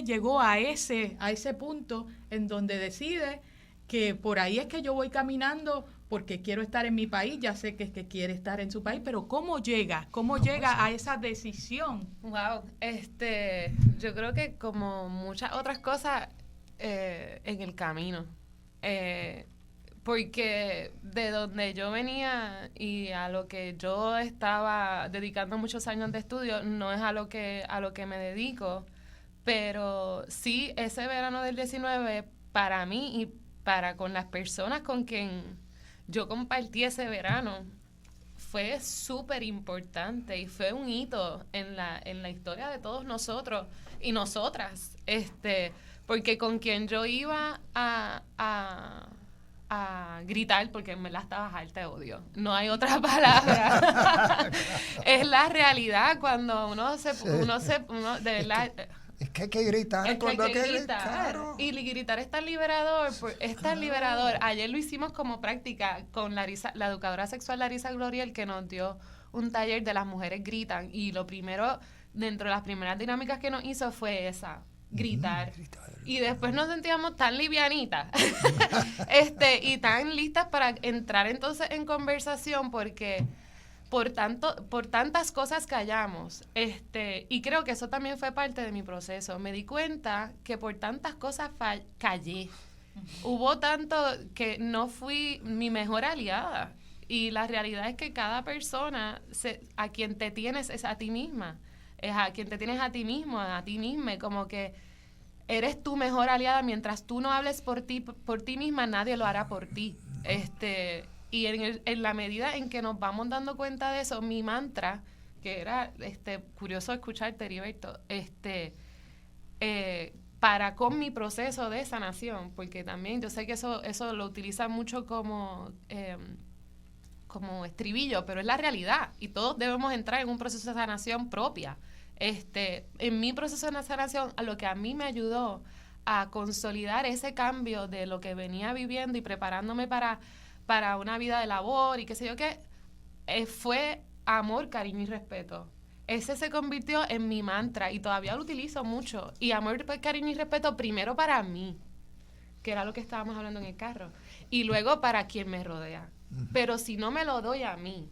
llegó a ese punto en donde decide que por ahí es que yo voy caminando porque quiero estar en mi país? Ya sé que es que quiere estar en su país, pero ¿cómo llega a esa decisión? Wow, yo creo que como muchas otras cosas en el camino, porque de donde yo venía y a lo que yo estaba dedicando muchos años de estudio no es a lo que me dedico, pero sí ese verano del 19 para mí y para con las personas con quien yo compartí ese verano fue súper importante y fue un hito en la historia de todos nosotros y nosotras, porque con quien yo iba a gritar, porque me la estaba harta de odio, no hay otra palabra, es la realidad cuando uno de verdad... Es que hay que gritar cuando hay que gritar. Claro. Y gritar es tan liberador, liberador. Ayer lo hicimos como práctica con la educadora sexual Larisa Gloriel, que nos dio un taller de las mujeres gritan, y lo primero, dentro de las primeras dinámicas que nos hizo fue esa, gritar. Y después nos sentíamos tan livianitas y tan listas para entrar entonces en conversación, porque por tantas cosas callamos, y creo que eso también fue parte de mi proceso. Me di cuenta que por tantas cosas callé. Hubo tanto que no fui mi mejor aliada, y la realidad es que cada persona a quien te tienes es a ti misma, es a quien te tienes a ti mismo, a ti misma, como que eres tu mejor aliada. Mientras tú no hables por ti misma, nadie lo hará por ti. Y en la medida en que nos vamos dando cuenta de eso, mi mantra, que era curioso escucharte, Heriberto, para con mi proceso de sanación, porque también yo sé que eso lo utilizan mucho como estribillo, pero es la realidad, y todos debemos entrar en un proceso de sanación propia. En mi proceso de sanación, a lo que a mí me ayudó a consolidar ese cambio de lo que venía viviendo y preparándome para una vida de labor y qué sé yo qué, fue amor, cariño y respeto. Ese se convirtió en mi mantra y todavía lo utilizo mucho. Y amor, cariño y respeto primero para mí, que era lo que estábamos hablando en el carro, y luego para quien me rodea. Pero si no me lo doy a mí,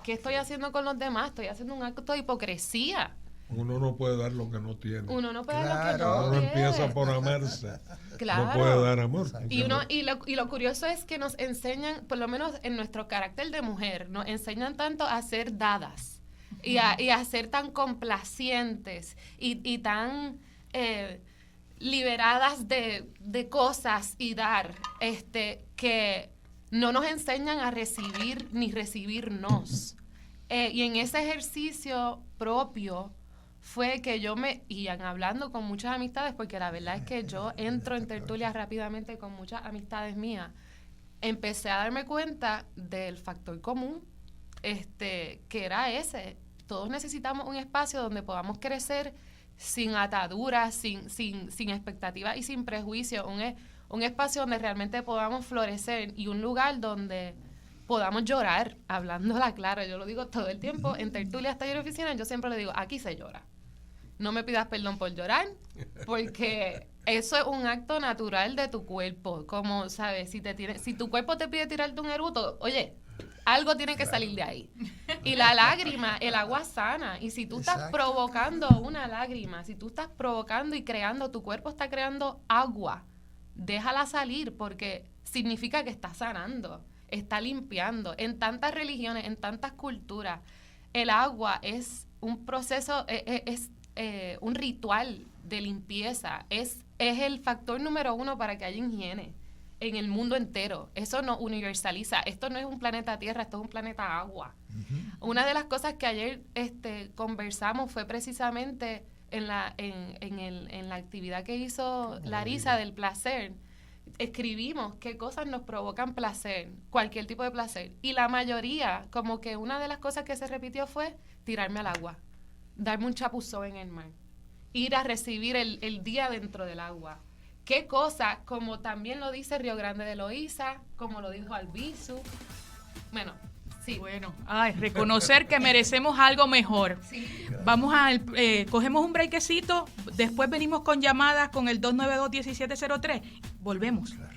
¿qué estoy haciendo con los demás? Estoy haciendo un acto de hipocresía. Uno no puede dar lo que no tiene. Uno no puede dar lo que no uno tiene. Empieza por amarse. Claro. No puede dar amor. Y lo curioso es que nos enseñan, por lo menos en nuestro carácter de mujer, nos enseñan tanto a ser dadas y a ser tan complacientes y tan liberadas de cosas y dar, que no nos enseñan a recibir ni recibirnos. Y en ese ejercicio propio fue que y hablando con muchas amistades, porque la verdad es que yo entro en tertulia rápidamente con muchas amistades mías, empecé a darme cuenta del factor común, que era ese, todos necesitamos un espacio donde podamos crecer sin ataduras, sin expectativas y sin prejuicios, un espacio donde realmente podamos florecer y un lugar donde podamos llorar, hablándola claro. Yo lo digo todo el tiempo, en tertulias, taller, oficina, yo siempre le digo, aquí se llora. No me pidas perdón por llorar, porque eso es un acto natural de tu cuerpo. Como, ¿sabes? Si tu cuerpo te pide tirarte un eruto, oye, algo tiene que salir de ahí. Y la lágrima, el agua sana. Y si tú estás provocando una lágrima, si tú estás provocando y creando, tu cuerpo está creando agua, déjala salir, porque significa que está sanando, está limpiando. En tantas religiones, en tantas culturas, el agua es un proceso, es un ritual de limpieza, es el factor número 1 para que haya higiene en el mundo entero. Eso no universaliza. Esto no es un planeta Tierra, esto es un planeta agua. Uh-huh. Una de las cosas que ayer conversamos fue precisamente en la actividad que hizo Larisa del placer. Escribimos qué cosas nos provocan placer, cualquier tipo de placer. Y la mayoría, como que una de las cosas que se repitió fue tirarme al agua, darme un chapuzón en el mar, ir a recibir el día dentro del agua. Qué cosa, como también lo dice Río Grande de Loíza, como lo dijo Albizu. Bueno, sí. Bueno, reconocer que merecemos algo mejor. Sí. Vamos cogemos un breakcito, después venimos con llamadas con el 292-1703. Volvemos. Claro.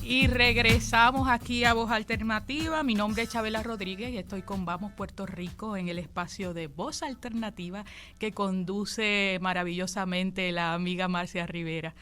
Y regresamos aquí a Voz Alternativa. Mi nombre es Chabela Rodríguez y estoy con Vamos Puerto Rico en el espacio de Voz Alternativa que conduce maravillosamente la amiga Marcia Rivera.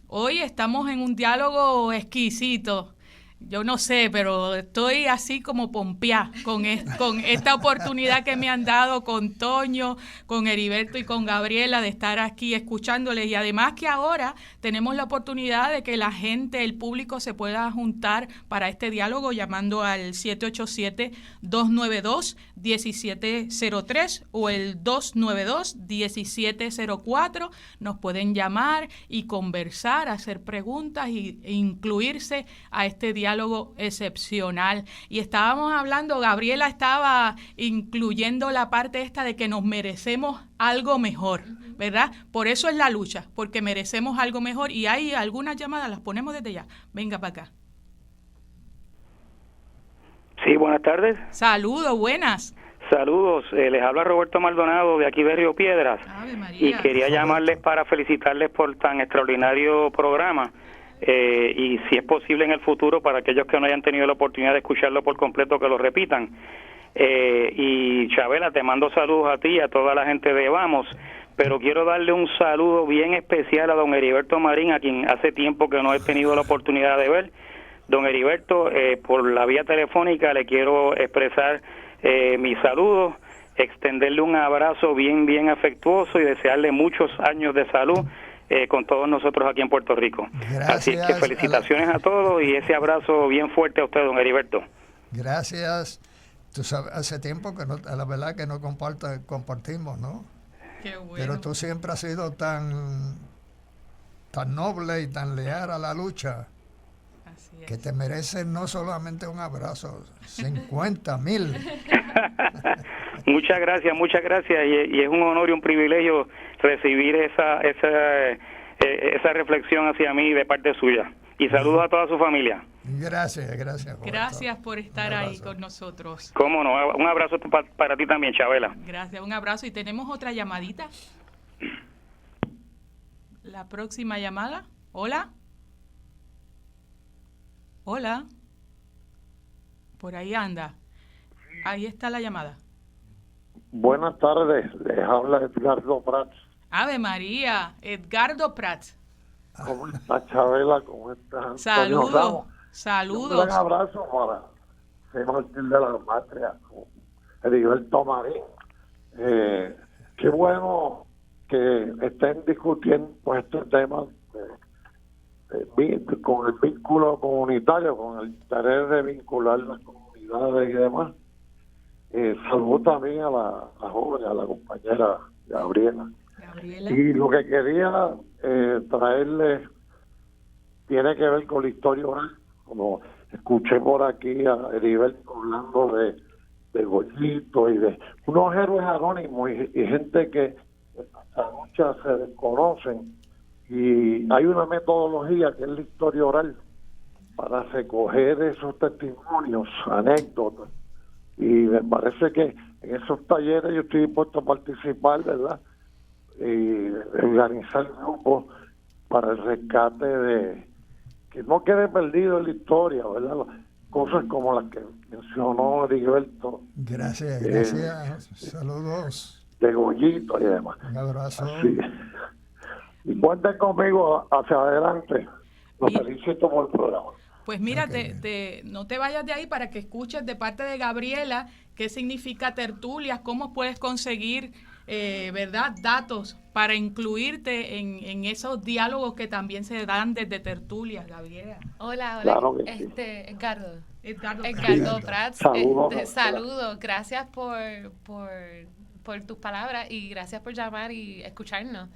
Hoy estamos en un diálogo exquisito. Yo no sé, pero estoy así como pompeada con esta oportunidad que me han dado con Toño, con Heriberto y con Gabriela de estar aquí escuchándoles. Y además que ahora tenemos la oportunidad de que la gente, el público, se pueda juntar para este diálogo llamando al 787-292-1703 o el 292-1704. Nos pueden llamar y conversar, hacer preguntas e incluirse a este diálogo excepcional. Y estábamos hablando, Gabriela estaba incluyendo la parte esta de que nos merecemos algo mejor, ¿verdad? Por eso es la lucha, porque merecemos algo mejor y hay algunas llamadas, las ponemos desde ya. Venga para acá. Sí, buenas tardes. Saludos, buenas. Saludos, les habla Roberto Maldonado de aquí de Río Piedras. Ave María. Y quería llamarles para felicitarles por tan extraordinario programa. Y si es posible en el futuro, para aquellos que no hayan tenido la oportunidad de escucharlo por completo, que lo repitan. Y Chabela, te mando saludos a ti y a toda la gente de Vamos, pero quiero darle un saludo bien especial a don Heriberto Marín, a quien hace tiempo que no he tenido la oportunidad de ver. Don Heriberto, por la vía telefónica le quiero expresar mis saludos, extenderle un abrazo bien afectuoso y desearle muchos años de salud con todos nosotros aquí en Puerto Rico. Gracias. Así que felicitaciones a todos y ese abrazo bien fuerte a usted, don Heriberto. Gracias. Tú sabes, hace tiempo que la verdad que no compartimos, ¿no? Qué bueno. Pero tú siempre has sido tan noble y tan leal a la lucha. Así es. Que te mereces no solamente un abrazo, 50,000. Muchas gracias y es un honor y un privilegio recibir esa reflexión hacia mí de parte suya. Y saludos a toda su familia. Gracias. Gracias por estar ahí con nosotros. Cómo no, un abrazo para ti también, Chabela. Gracias, un abrazo. Y tenemos otra llamadita. La próxima llamada. Hola. Por ahí anda. Ahí está la llamada. Buenas tardes, les habla Edgardo Prats. Ave María, Edgardo Prats. ¿Cómo está Chabela? ¿Cómo está? Saludos. Un gran abrazo para San Martín de la Patria, Heriberto Marín. Qué bueno que estén discutiendo este tema con el vínculo comunitario, con el interés de vincular las comunidades y demás. Saludo también a la joven, a la compañera Gabriela. Gabriela. Y lo que quería traerles tiene que ver con la historia oral. Como escuché por aquí a Heriberto hablando de Goyito y de unos héroes anónimos y gente que hasta muchas se desconocen. Y hay una metodología que es la historia oral para recoger esos testimonios, anécdotas. Y me parece que en esos talleres yo estoy dispuesto a participar, ¿verdad? Y organizar grupos para el rescate de que no quede perdido en la historia, ¿verdad? Cosas como las que mencionó Heriberto. Gracias. Saludos. De Goyito y demás. Un abrazo. Sí. Y cuenten conmigo hacia adelante. Los felicito por el programa. Pues mira, no te vayas de ahí para que escuches de parte de Gabriela qué significa tertulias, cómo puedes conseguir, ¿verdad?, datos para incluirte en esos diálogos que también se dan desde tertulias, Gabriela. Hola, Claro que sí. Edgardo Prats. Saludos. Gracias por tus palabras y gracias por llamar y escucharnos.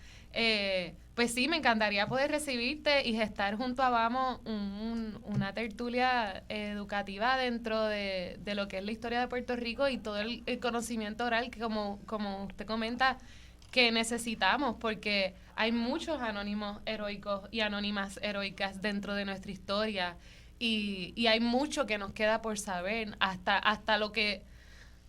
Pues sí, me encantaría poder recibirte y gestar junto a Vamos una tertulia educativa dentro de lo que es la historia de Puerto Rico y todo el conocimiento oral que, como usted comenta, que necesitamos, porque hay muchos anónimos heroicos y anónimas heroicas dentro de nuestra historia y hay mucho que nos queda por saber,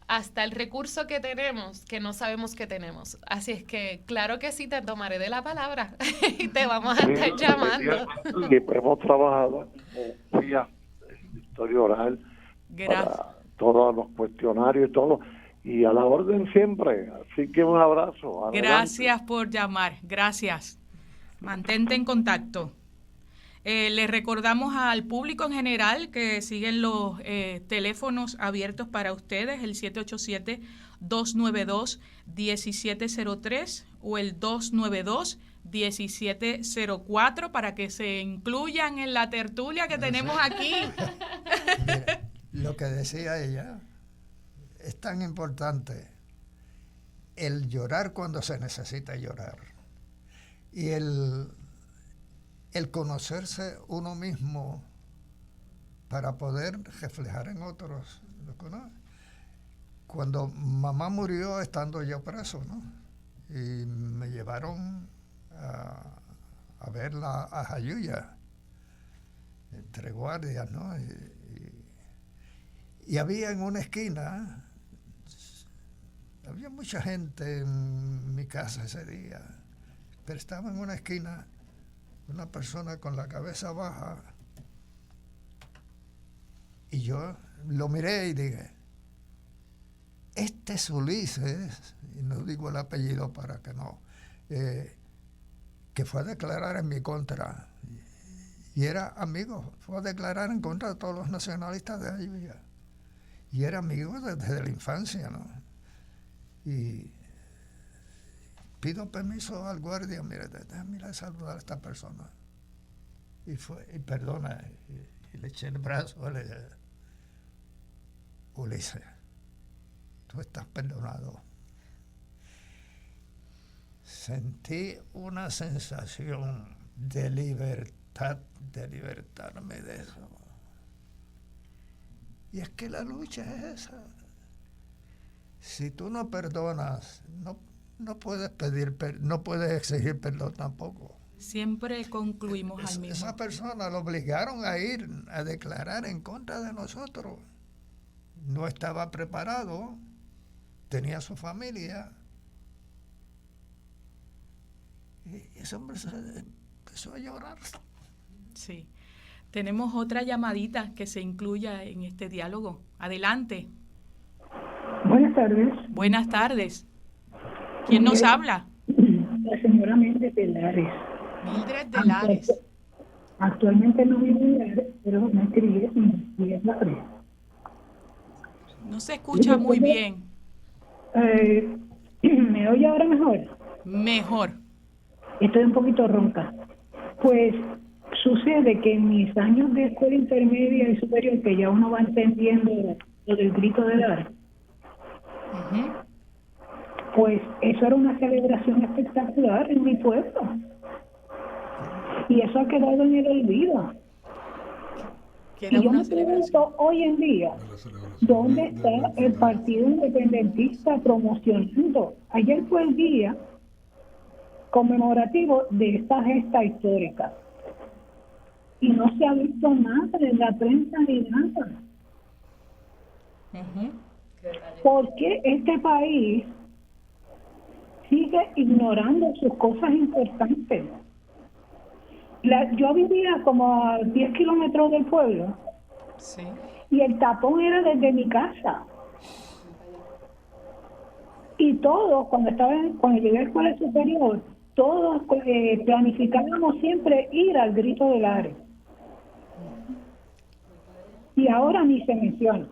hasta el recurso que tenemos, que no sabemos que tenemos. Así es que, claro que sí, te tomaré de la palabra y te vamos a estar llamando. Y hemos trabajado en historia oral, para todos los cuestionarios y todo, y a la orden siempre. Así que un abrazo. Adelante. Gracias por llamar, gracias. Mantente en contacto. Les recordamos al público en general que siguen los teléfonos abiertos para ustedes, el 787-292-1703 o el 292-1704 para que se incluyan en la tertulia que tenemos aquí. Mira, lo que decía ella es tan importante, el llorar cuando se necesita llorar y el conocerse uno mismo para poder reflejar en otros. Cuando mamá murió estando yo preso, ¿no? Y me llevaron a verla a Jayuya, entre guardias, ¿no? Y había en una esquina, había mucha gente en mi casa ese día, pero estaba en una esquina una persona con la cabeza baja y yo lo miré y dije, este es Ulises, y no digo el apellido para que no, que fue a declarar en mi contra y era amigo, fue a declarar en contra de todos los nacionalistas de Ayuya y era amigo desde la infancia, ¿no? Y pido permiso al guardia, mire, déjame saludar a esta persona. Y perdona, y le eché el brazo, le dije, Ulises, tú estás perdonado. Sentí una sensación de libertad, de libertarme de eso. Y es que la lucha es esa. Si tú no perdonas, no puedes no puedes exigir perdón tampoco. Siempre concluimos al mismo. Esa persona lo obligaron a ir a declarar en contra de nosotros. No estaba preparado, tenía su familia. Y ese hombre se empezó a llorar. Sí. Tenemos otra llamadita que se incluya en este diálogo. Adelante. Buenas tardes. Buenas tardes. ¿Quién nos habla? La señora Mildred de Lares. Mildred de Lares. Actualmente no vivo en Lares, pero me crié en Lares. No se escucha muy bien. ¿Me oye ahora mejor? Mejor. Estoy un poquito ronca. Pues sucede que en mis años de escuela intermedia y superior, que ya uno va entendiendo lo del grito de Lares, Pues eso era una celebración espectacular en mi pueblo. Y eso ha quedado en el olvido. Y yo me pregunto hoy en día, ¿dónde está el Partido Independentista promocionando? Ayer fue el día conmemorativo de esta gesta histórica. Y no se ha visto nada en la prensa ni nada. ¿Por qué este país sigue ignorando sus cosas importantes? Yo vivía como a 10 kilómetros del pueblo, sí, y el tapón era desde mi casa. Y todos, cuando llegué a la escuela superior, todos planificábamos siempre ir al Grito del Ares. Y ahora ni se menciona.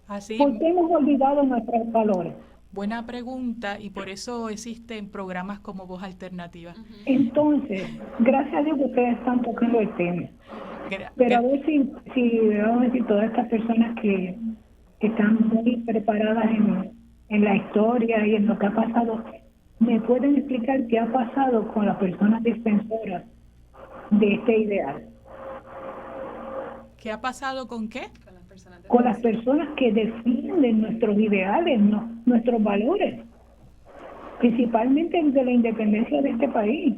Así, ¿por qué hemos olvidado nuestros valores? Buena pregunta, y por eso existen programas como Voz Alternativa. Entonces, gracias a Dios que ustedes están tocando el tema. Pero a ver si vamos a decir, todas estas personas que están muy preparadas en la historia y en lo que ha pasado, ¿me pueden explicar qué ha pasado con las personas defensoras de este ideal? ¿Qué ha pasado con qué? Con las personas que defienden nuestros ideales, nuestros valores, principalmente el de la independencia de este país.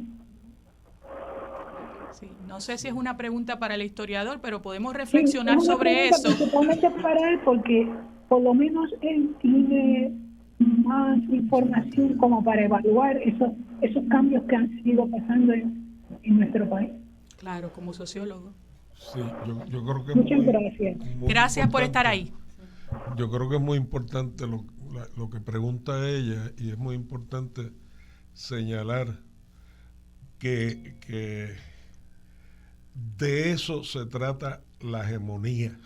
Sí, no sé si es una pregunta para el historiador, pero podemos reflexionar sobre eso. Principalmente para él, porque por lo menos él tiene más información como para evaluar esos cambios que han ido pasando en nuestro país. Claro, como sociólogo. Sí, yo creo que muchas gracias. Gracias por estar ahí. Yo creo que es muy importante lo que pregunta ella, y es muy importante señalar que de eso se trata la hegemonía.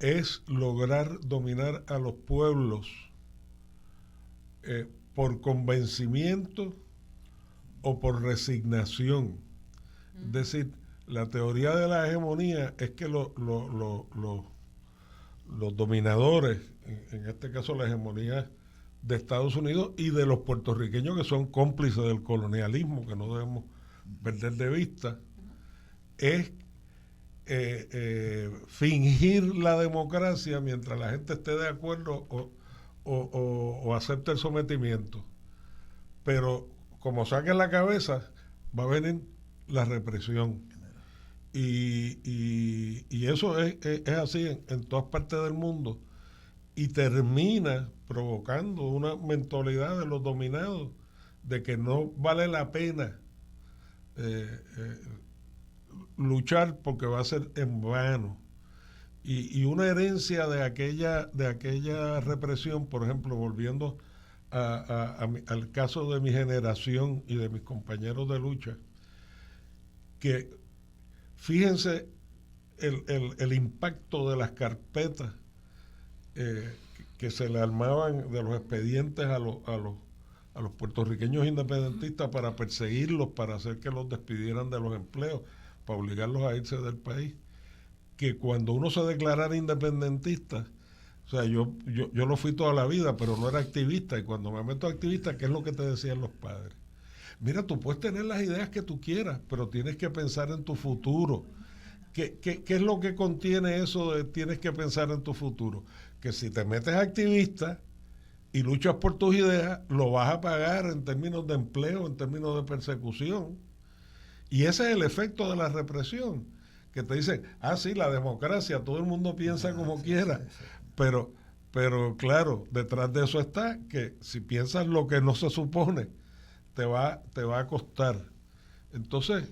Es lograr dominar a los pueblos por convencimiento o por resignación. Es decir, la teoría de la hegemonía es que los dominadores, en este caso la hegemonía de Estados Unidos y de los puertorriqueños que son cómplices del colonialismo, que no debemos perder de vista, es fingir la democracia mientras la gente esté de acuerdo o acepte el sometimiento. Pero como saquen la cabeza, va a venir la represión. Y eso es así en todas partes del mundo, y termina provocando una mentalidad de los dominados de que no vale la pena luchar porque va a ser en vano. Y una herencia de aquella represión, por ejemplo, volviendo al caso de mi generación y de mis compañeros de lucha, que fíjense el impacto de las carpetas que se le armaban de los expedientes a los puertorriqueños independentistas para perseguirlos, para hacer que los despidieran de los empleos, para obligarlos a irse del país, que cuando uno se declarara independentista, o sea, yo lo fui toda la vida, pero no era activista, y cuando me meto activista, ¿qué es lo que te decían los padres? Mira, tú puedes tener las ideas que tú quieras, pero tienes que pensar en tu futuro. ¿Qué es lo que contiene eso de tienes que pensar en tu futuro? Que si te metes activista y luchas por tus ideas, lo vas a pagar en términos de empleo, en términos de persecución. Y ese es el efecto de la represión, que te dicen, sí, la democracia, todo el mundo piensa como quiera. Pero claro, detrás de eso está que si piensas lo que no se supone, te va a costar. Entonces,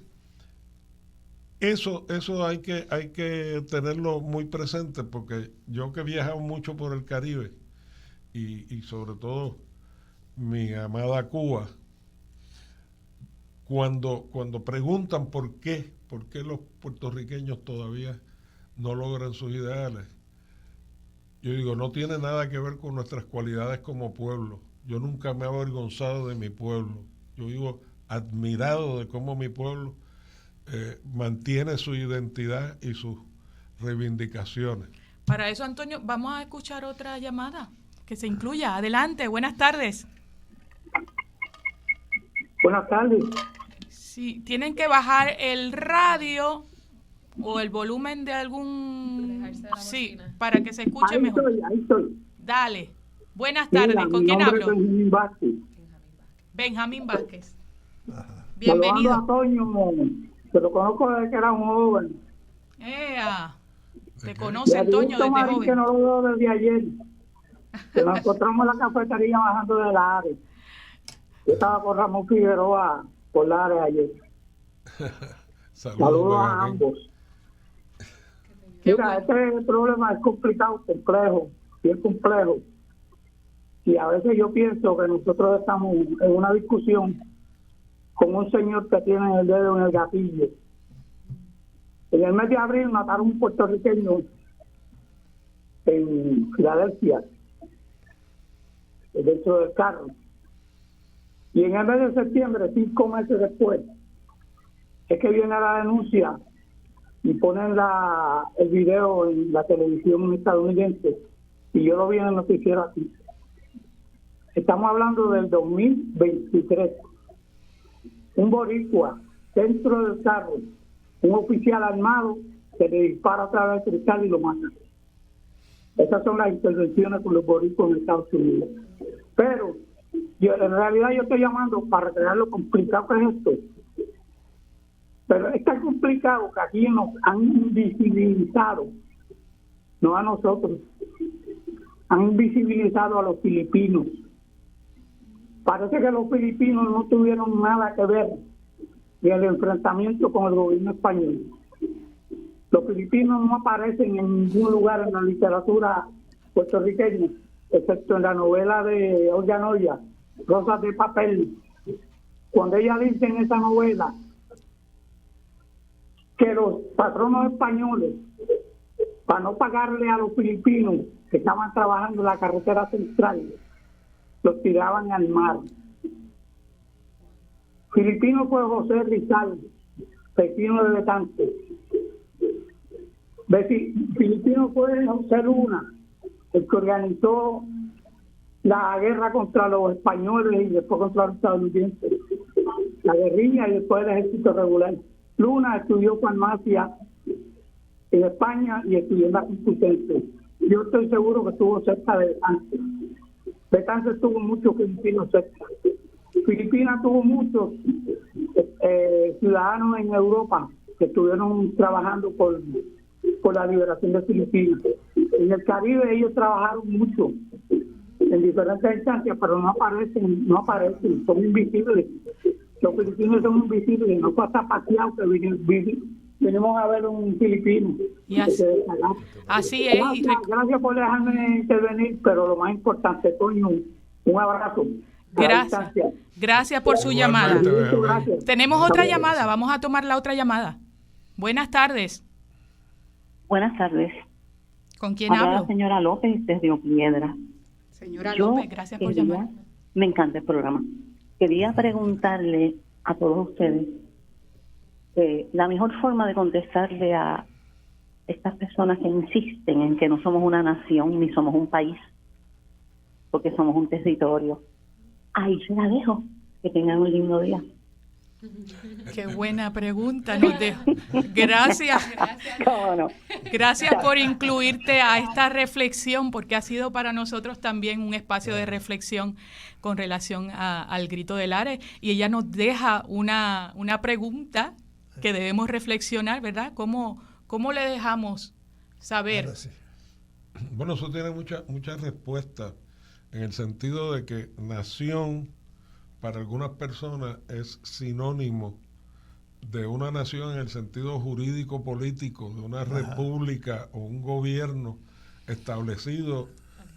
eso hay que tenerlo muy presente, porque yo que he viajado mucho por el Caribe y sobre todo mi amada Cuba, cuando preguntan por qué los puertorriqueños todavía no logran sus ideales, yo digo, no tiene nada que ver con nuestras cualidades como pueblo. Yo nunca me he avergonzado de mi pueblo. Yo vivo admirado de cómo mi pueblo mantiene su identidad y sus reivindicaciones. Para eso, Antonio, vamos a escuchar otra llamada. que se incluya. Adelante, buenas tardes. Buenas tardes. Sí, tienen que bajar el radio o el volumen de algún... Sí, para que se escuche mejor. Ahí estoy. Dale. Buenas tardes. ¿Con quién hablo? Benjamín Vázquez. Benjamín Vázquez. Ajá. Bienvenido. A Toño, que lo conozco desde que era un joven. ¿Te conoce Antonio desde joven? Que no lo veo desde ayer. Que nos encontramos en la cafetería bajando de la área. Yo estaba con Ramón Figueroa por la área ayer. Saludos a ambos. Mira, este problema es complicado, complejo, bien complejo. Y a veces yo pienso que nosotros estamos en una discusión con un señor que tiene el dedo en el gatillo. En el mes de abril mataron a un puertorriqueño en Filadelfia, dentro del carro. Y en el mes de septiembre, 5 meses después, es que viene la denuncia y ponen el video en la televisión estadounidense. Y yo lo vi en el noticiero aquí. Estamos hablando del 2023. Un boricua dentro del carro, un oficial armado que le dispara a través del cristal y lo mata. Esas son las intervenciones con los boricuas en Estados Unidos. Pero en realidad yo estoy llamando para recrear lo complicado que es esto. Pero es tan complicado que aquí nos han invisibilizado, no a nosotros, han invisibilizado a los filipinos. Parece que los filipinos no tuvieron nada que ver en el enfrentamiento con el gobierno español. Los filipinos no aparecen en ningún lugar en la literatura puertorriqueña, excepto en la novela de Olga Noya, Rosas de Papel. Cuando ella dice en esa novela que los patronos españoles, para no pagarle a los filipinos que estaban trabajando en la carretera central, los tiraban al mar. Filipino fue José Rizal, vecino de Betance. Filipino fue José Luna, el que organizó la guerra contra los españoles y después contra los estadounidenses. La guerrilla y después el ejército regular. Luna estudió farmacia en España y estudió en la Complutense. Yo estoy seguro que estuvo cerca de Betance. Betance tuvo muchos filipinos cerca. Filipinas tuvo muchos ciudadanos en Europa que estuvieron trabajando por la liberación de Filipinas. En el Caribe ellos trabajaron mucho en diferentes instancias, pero no aparecen, son invisibles. Los filipinos son invisibles, no fue hasta paseado que vinimos a ver un filipino. Y así es. Gracias por dejarme intervenir, pero lo más importante, Toño, un abrazo. Gracias por su llamada. Tenemos otra llamada, vamos a tomar la otra llamada. Buenas tardes. Buenas tardes. ¿Con quién hablo? La señora López desde Río Piedra. Señora López, gracias por llamar. Me encanta el programa. Quería preguntarle a todos ustedes la mejor forma de contestarle a estas personas que insisten en que no somos una nación ni somos un país, porque somos un territorio. Ahí se la dejo. Que tengan un lindo día. Qué buena pregunta. Gracias. Gracias por incluirte a esta reflexión, porque ha sido para nosotros también un espacio de reflexión con relación al grito del Ares. Y ella nos deja una pregunta que debemos reflexionar, ¿verdad? ¿Cómo le dejamos saber? Bueno, eso tiene muchas respuestas, en el sentido de que nación para algunas personas es sinónimo de una nación en el sentido jurídico político, de una república o un gobierno establecido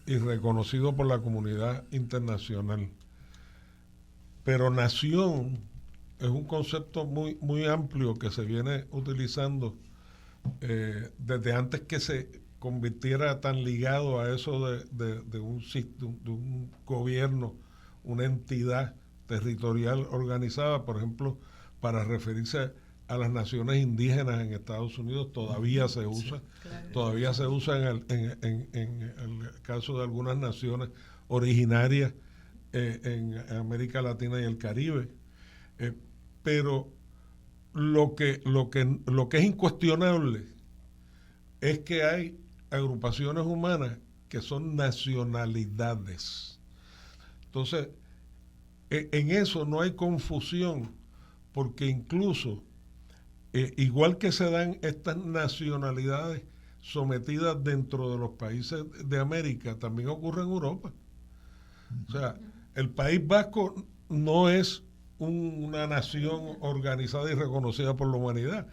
y reconocido por la comunidad internacional. Pero nación es un concepto muy amplio que se viene utilizando desde antes que se convirtiera tan ligado a eso de un gobierno, una entidad territorial organizada, por ejemplo, para referirse a las naciones indígenas en Estados Unidos todavía se usa, todavía se usa en el caso de algunas naciones originarias en América Latina y el Caribe, pero lo que es incuestionable es que hay agrupaciones humanas que son nacionalidades. Entonces, en eso no hay confusión, porque incluso igual que se dan estas nacionalidades sometidas dentro de los países de América, también ocurre en Europa. O sea, el País Vasco no es una nación organizada y reconocida por la humanidad,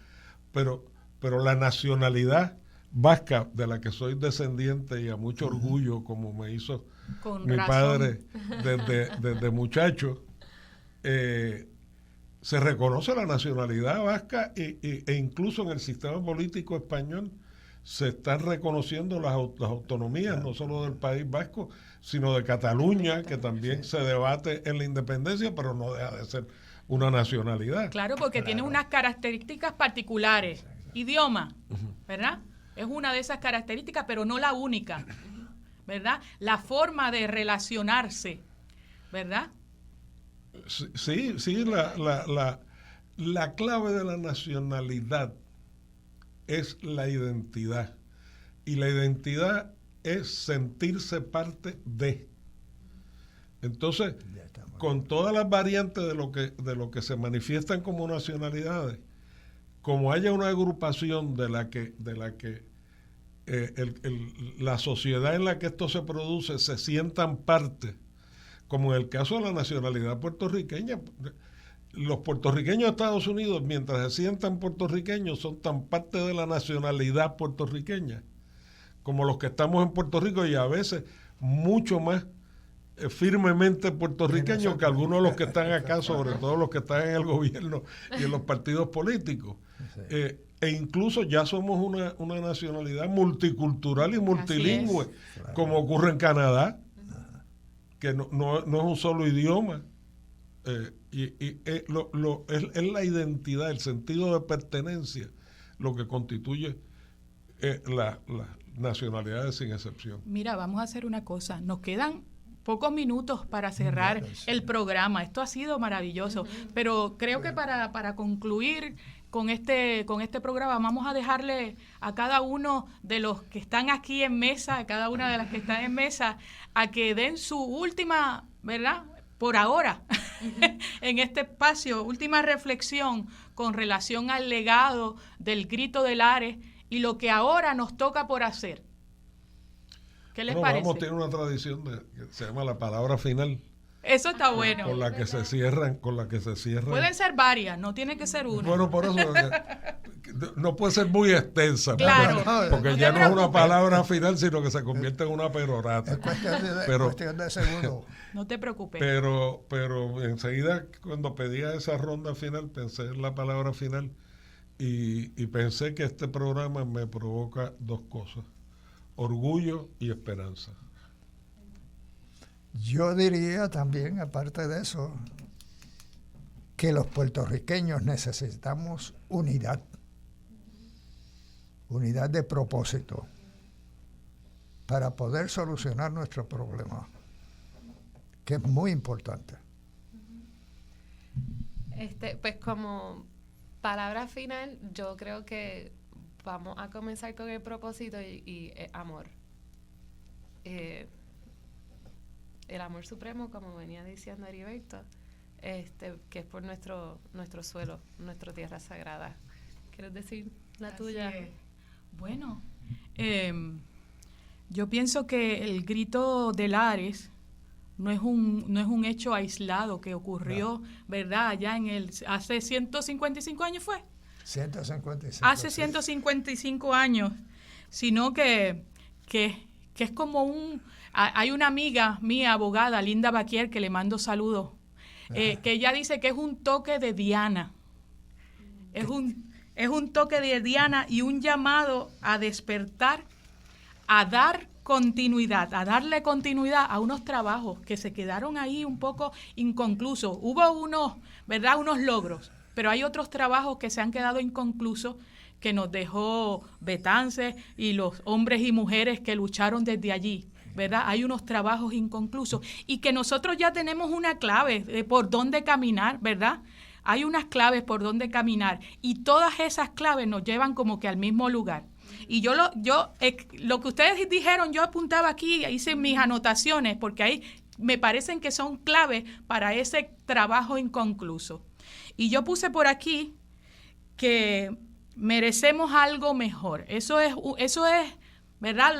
pero la nacionalidad vasca, de la que soy descendiente y a mucho orgullo, como me hizo mi padre desde muchacho, se reconoce la nacionalidad vasca e incluso en el sistema político español se están reconociendo las autonomías, no solo del País Vasco, sino de Cataluña, que también se debate en la independencia, pero no deja de ser una nacionalidad. Claro, porque tiene unas características particulares. Idioma, ¿verdad? Es una de esas características, pero no la única, ¿verdad? La forma de relacionarse, ¿verdad? Sí, la clave de la nacionalidad es la identidad. Y la identidad es sentirse parte de. Entonces, con todas las variantes de lo que se manifiestan como nacionalidades, como haya una agrupación de la que la sociedad en la que esto se produce se sientan parte, como en el caso de la nacionalidad puertorriqueña, los puertorriqueños de Estados Unidos, mientras se sientan puertorriqueños, son tan parte de la nacionalidad puertorriqueña como los que estamos en Puerto Rico, y a veces mucho más firmemente puertorriqueños que algunos de los que están acá, sobre todo los que están en el gobierno y en los partidos políticos. E incluso ya somos una nacionalidad multicultural y multilingüe, como ocurre en Canadá, que no es un solo idioma. Es la identidad, el sentido de pertenencia, lo que constituye la nacionalidad sin excepción. Mira, vamos a hacer una cosa. Nos quedan pocos minutos para cerrar el programa. Esto ha sido maravilloso, pero creo que para concluir con este programa vamos a dejarle a cada uno de los que están aquí en mesa, a cada una de las que están en mesa, a que den su última, ¿verdad?, por ahora, en este espacio, última reflexión con relación al legado del Grito de Lares y lo que ahora nos toca por hacer. ¿Qué les parece? Vamos, tiene una tradición que se llama la palabra final. Eso está bueno. Con la que se cierran. Pueden ser varias, no tiene que ser una. Bueno, por eso no puede ser muy extensa. Claro. Porque ya no es una palabra final, sino que se convierte en una perorata. Es cuestión de segundo. No te preocupes. Pero enseguida, cuando pedía esa ronda final, pensé en la palabra final y pensé que este programa me provoca dos cosas: orgullo y esperanza. Yo diría también, aparte de eso, que los puertorriqueños necesitamos unidad de propósito para poder solucionar nuestros problemas, que es muy importante. Pues como palabra final, yo creo que vamos a comenzar con el propósito y amor. El amor supremo, como venía diciendo Heriberto, que es por nuestro suelo, nuestra tierra sagrada. ¿Quieres decir la tuya? Bueno, yo pienso que el Grito de Lares no es un hecho aislado que ocurrió, ¿verdad? Allá hace 155 años fue. 155. Hace 155 años, sino que es como hay una amiga mía, abogada, Linda Baquier, que le mando saludos, que ella dice que es un toque de Diana. Es un toque de Diana y un llamado a despertar, a darle continuidad a unos trabajos que se quedaron ahí un poco inconclusos. Hubo unos logros, pero hay otros trabajos que se han quedado inconclusos, que nos dejó Betances y los hombres y mujeres que lucharon desde allí, ¿verdad? Hay unos trabajos inconclusos y que nosotros ya tenemos una clave de por dónde caminar, ¿verdad? Hay unas claves por dónde caminar y todas esas claves nos llevan como que al mismo lugar. Y lo que ustedes dijeron, yo apuntaba aquí, hice mis anotaciones, porque ahí me parecen que son claves para ese trabajo inconcluso. Y yo puse por aquí que merecemos algo mejor. Eso es ¿verdad?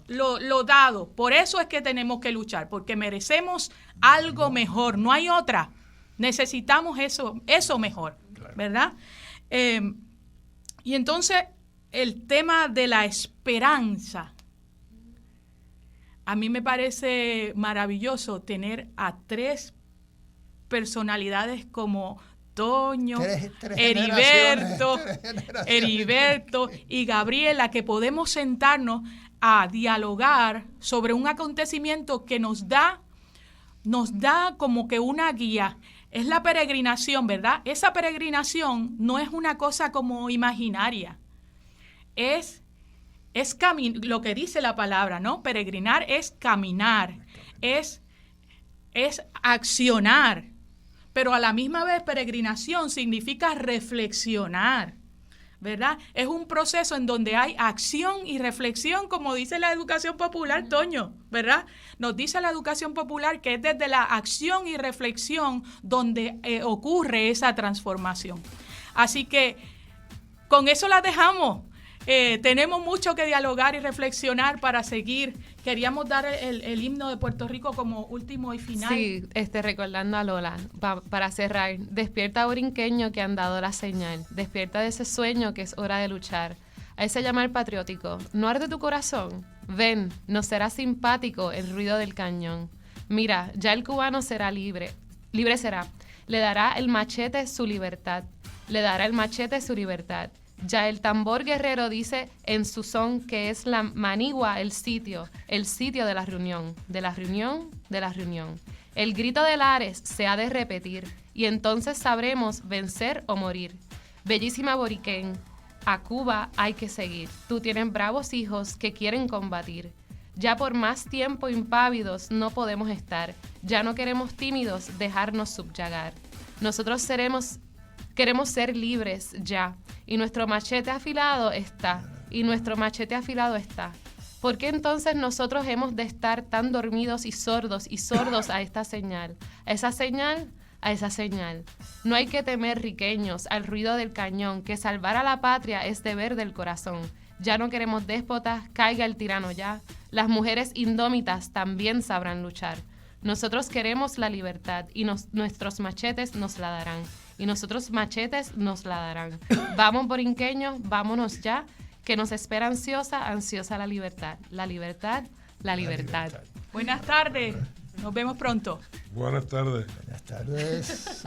Lo dado. Por eso es que tenemos que luchar, porque merecemos algo mejor. No hay otra. Necesitamos eso mejor, ¿verdad? Y entonces, el tema de la esperanza. A mí me parece maravilloso tener a 3 personalidades como Toño, Heriberto y Gabriela, que podemos sentarnos a dialogar sobre un acontecimiento que nos da como que una guía. Es la peregrinación, ¿verdad? Esa peregrinación no es una cosa como imaginaria. Es lo que dice la palabra, ¿no? Peregrinar es caminar, es accionar. Pero a la misma vez peregrinación significa reflexionar, ¿verdad? Es un proceso en donde hay acción y reflexión, como dice la educación popular, Toño, ¿verdad? Nos dice la educación popular que es desde la acción y reflexión donde ocurre esa transformación. Así que con eso la dejamos. Tenemos mucho que dialogar y reflexionar para seguir. Queríamos dar el himno de Puerto Rico como último y final. Sí, recordando a Lola, para cerrar. Despierta, borinqueño, que han dado la señal. Despierta de ese sueño que es hora de luchar. A ese llamar patriótico, ¿no arde tu corazón? Ven, nos será simpático el ruido del cañón. Mira, ya el cubano será libre será. Le dará el machete su libertad. Le dará el machete su libertad. Ya el tambor guerrero dice en su son que es la manigua el sitio de la reunión, de la reunión, de la reunión. El grito de Lares se ha de repetir y entonces sabremos vencer o morir. Bellísima Boriquén, a Cuba hay que seguir. Tú tienes bravos hijos que quieren combatir. Ya por más tiempo impávidos no podemos estar. Ya no queremos tímidos dejarnos subyugar. Nosotros queremos ser libres ya. Y nuestro machete afilado está. ¿Por qué entonces nosotros hemos de estar tan dormidos y sordos a esta señal? A esa señal. No hay que temer, riqueños, al ruido del cañón, que salvar a la patria es deber del corazón. Ya no queremos déspotas, caiga el tirano ya. Las mujeres indómitas también sabrán luchar. Nosotros queremos la libertad y nuestros machetes nos la darán. Vamos, borinqueños, vámonos ya, que nos espera ansiosa la libertad. La libertad. Buenas tardes, nos vemos pronto. Buenas tardes. Buenas tardes.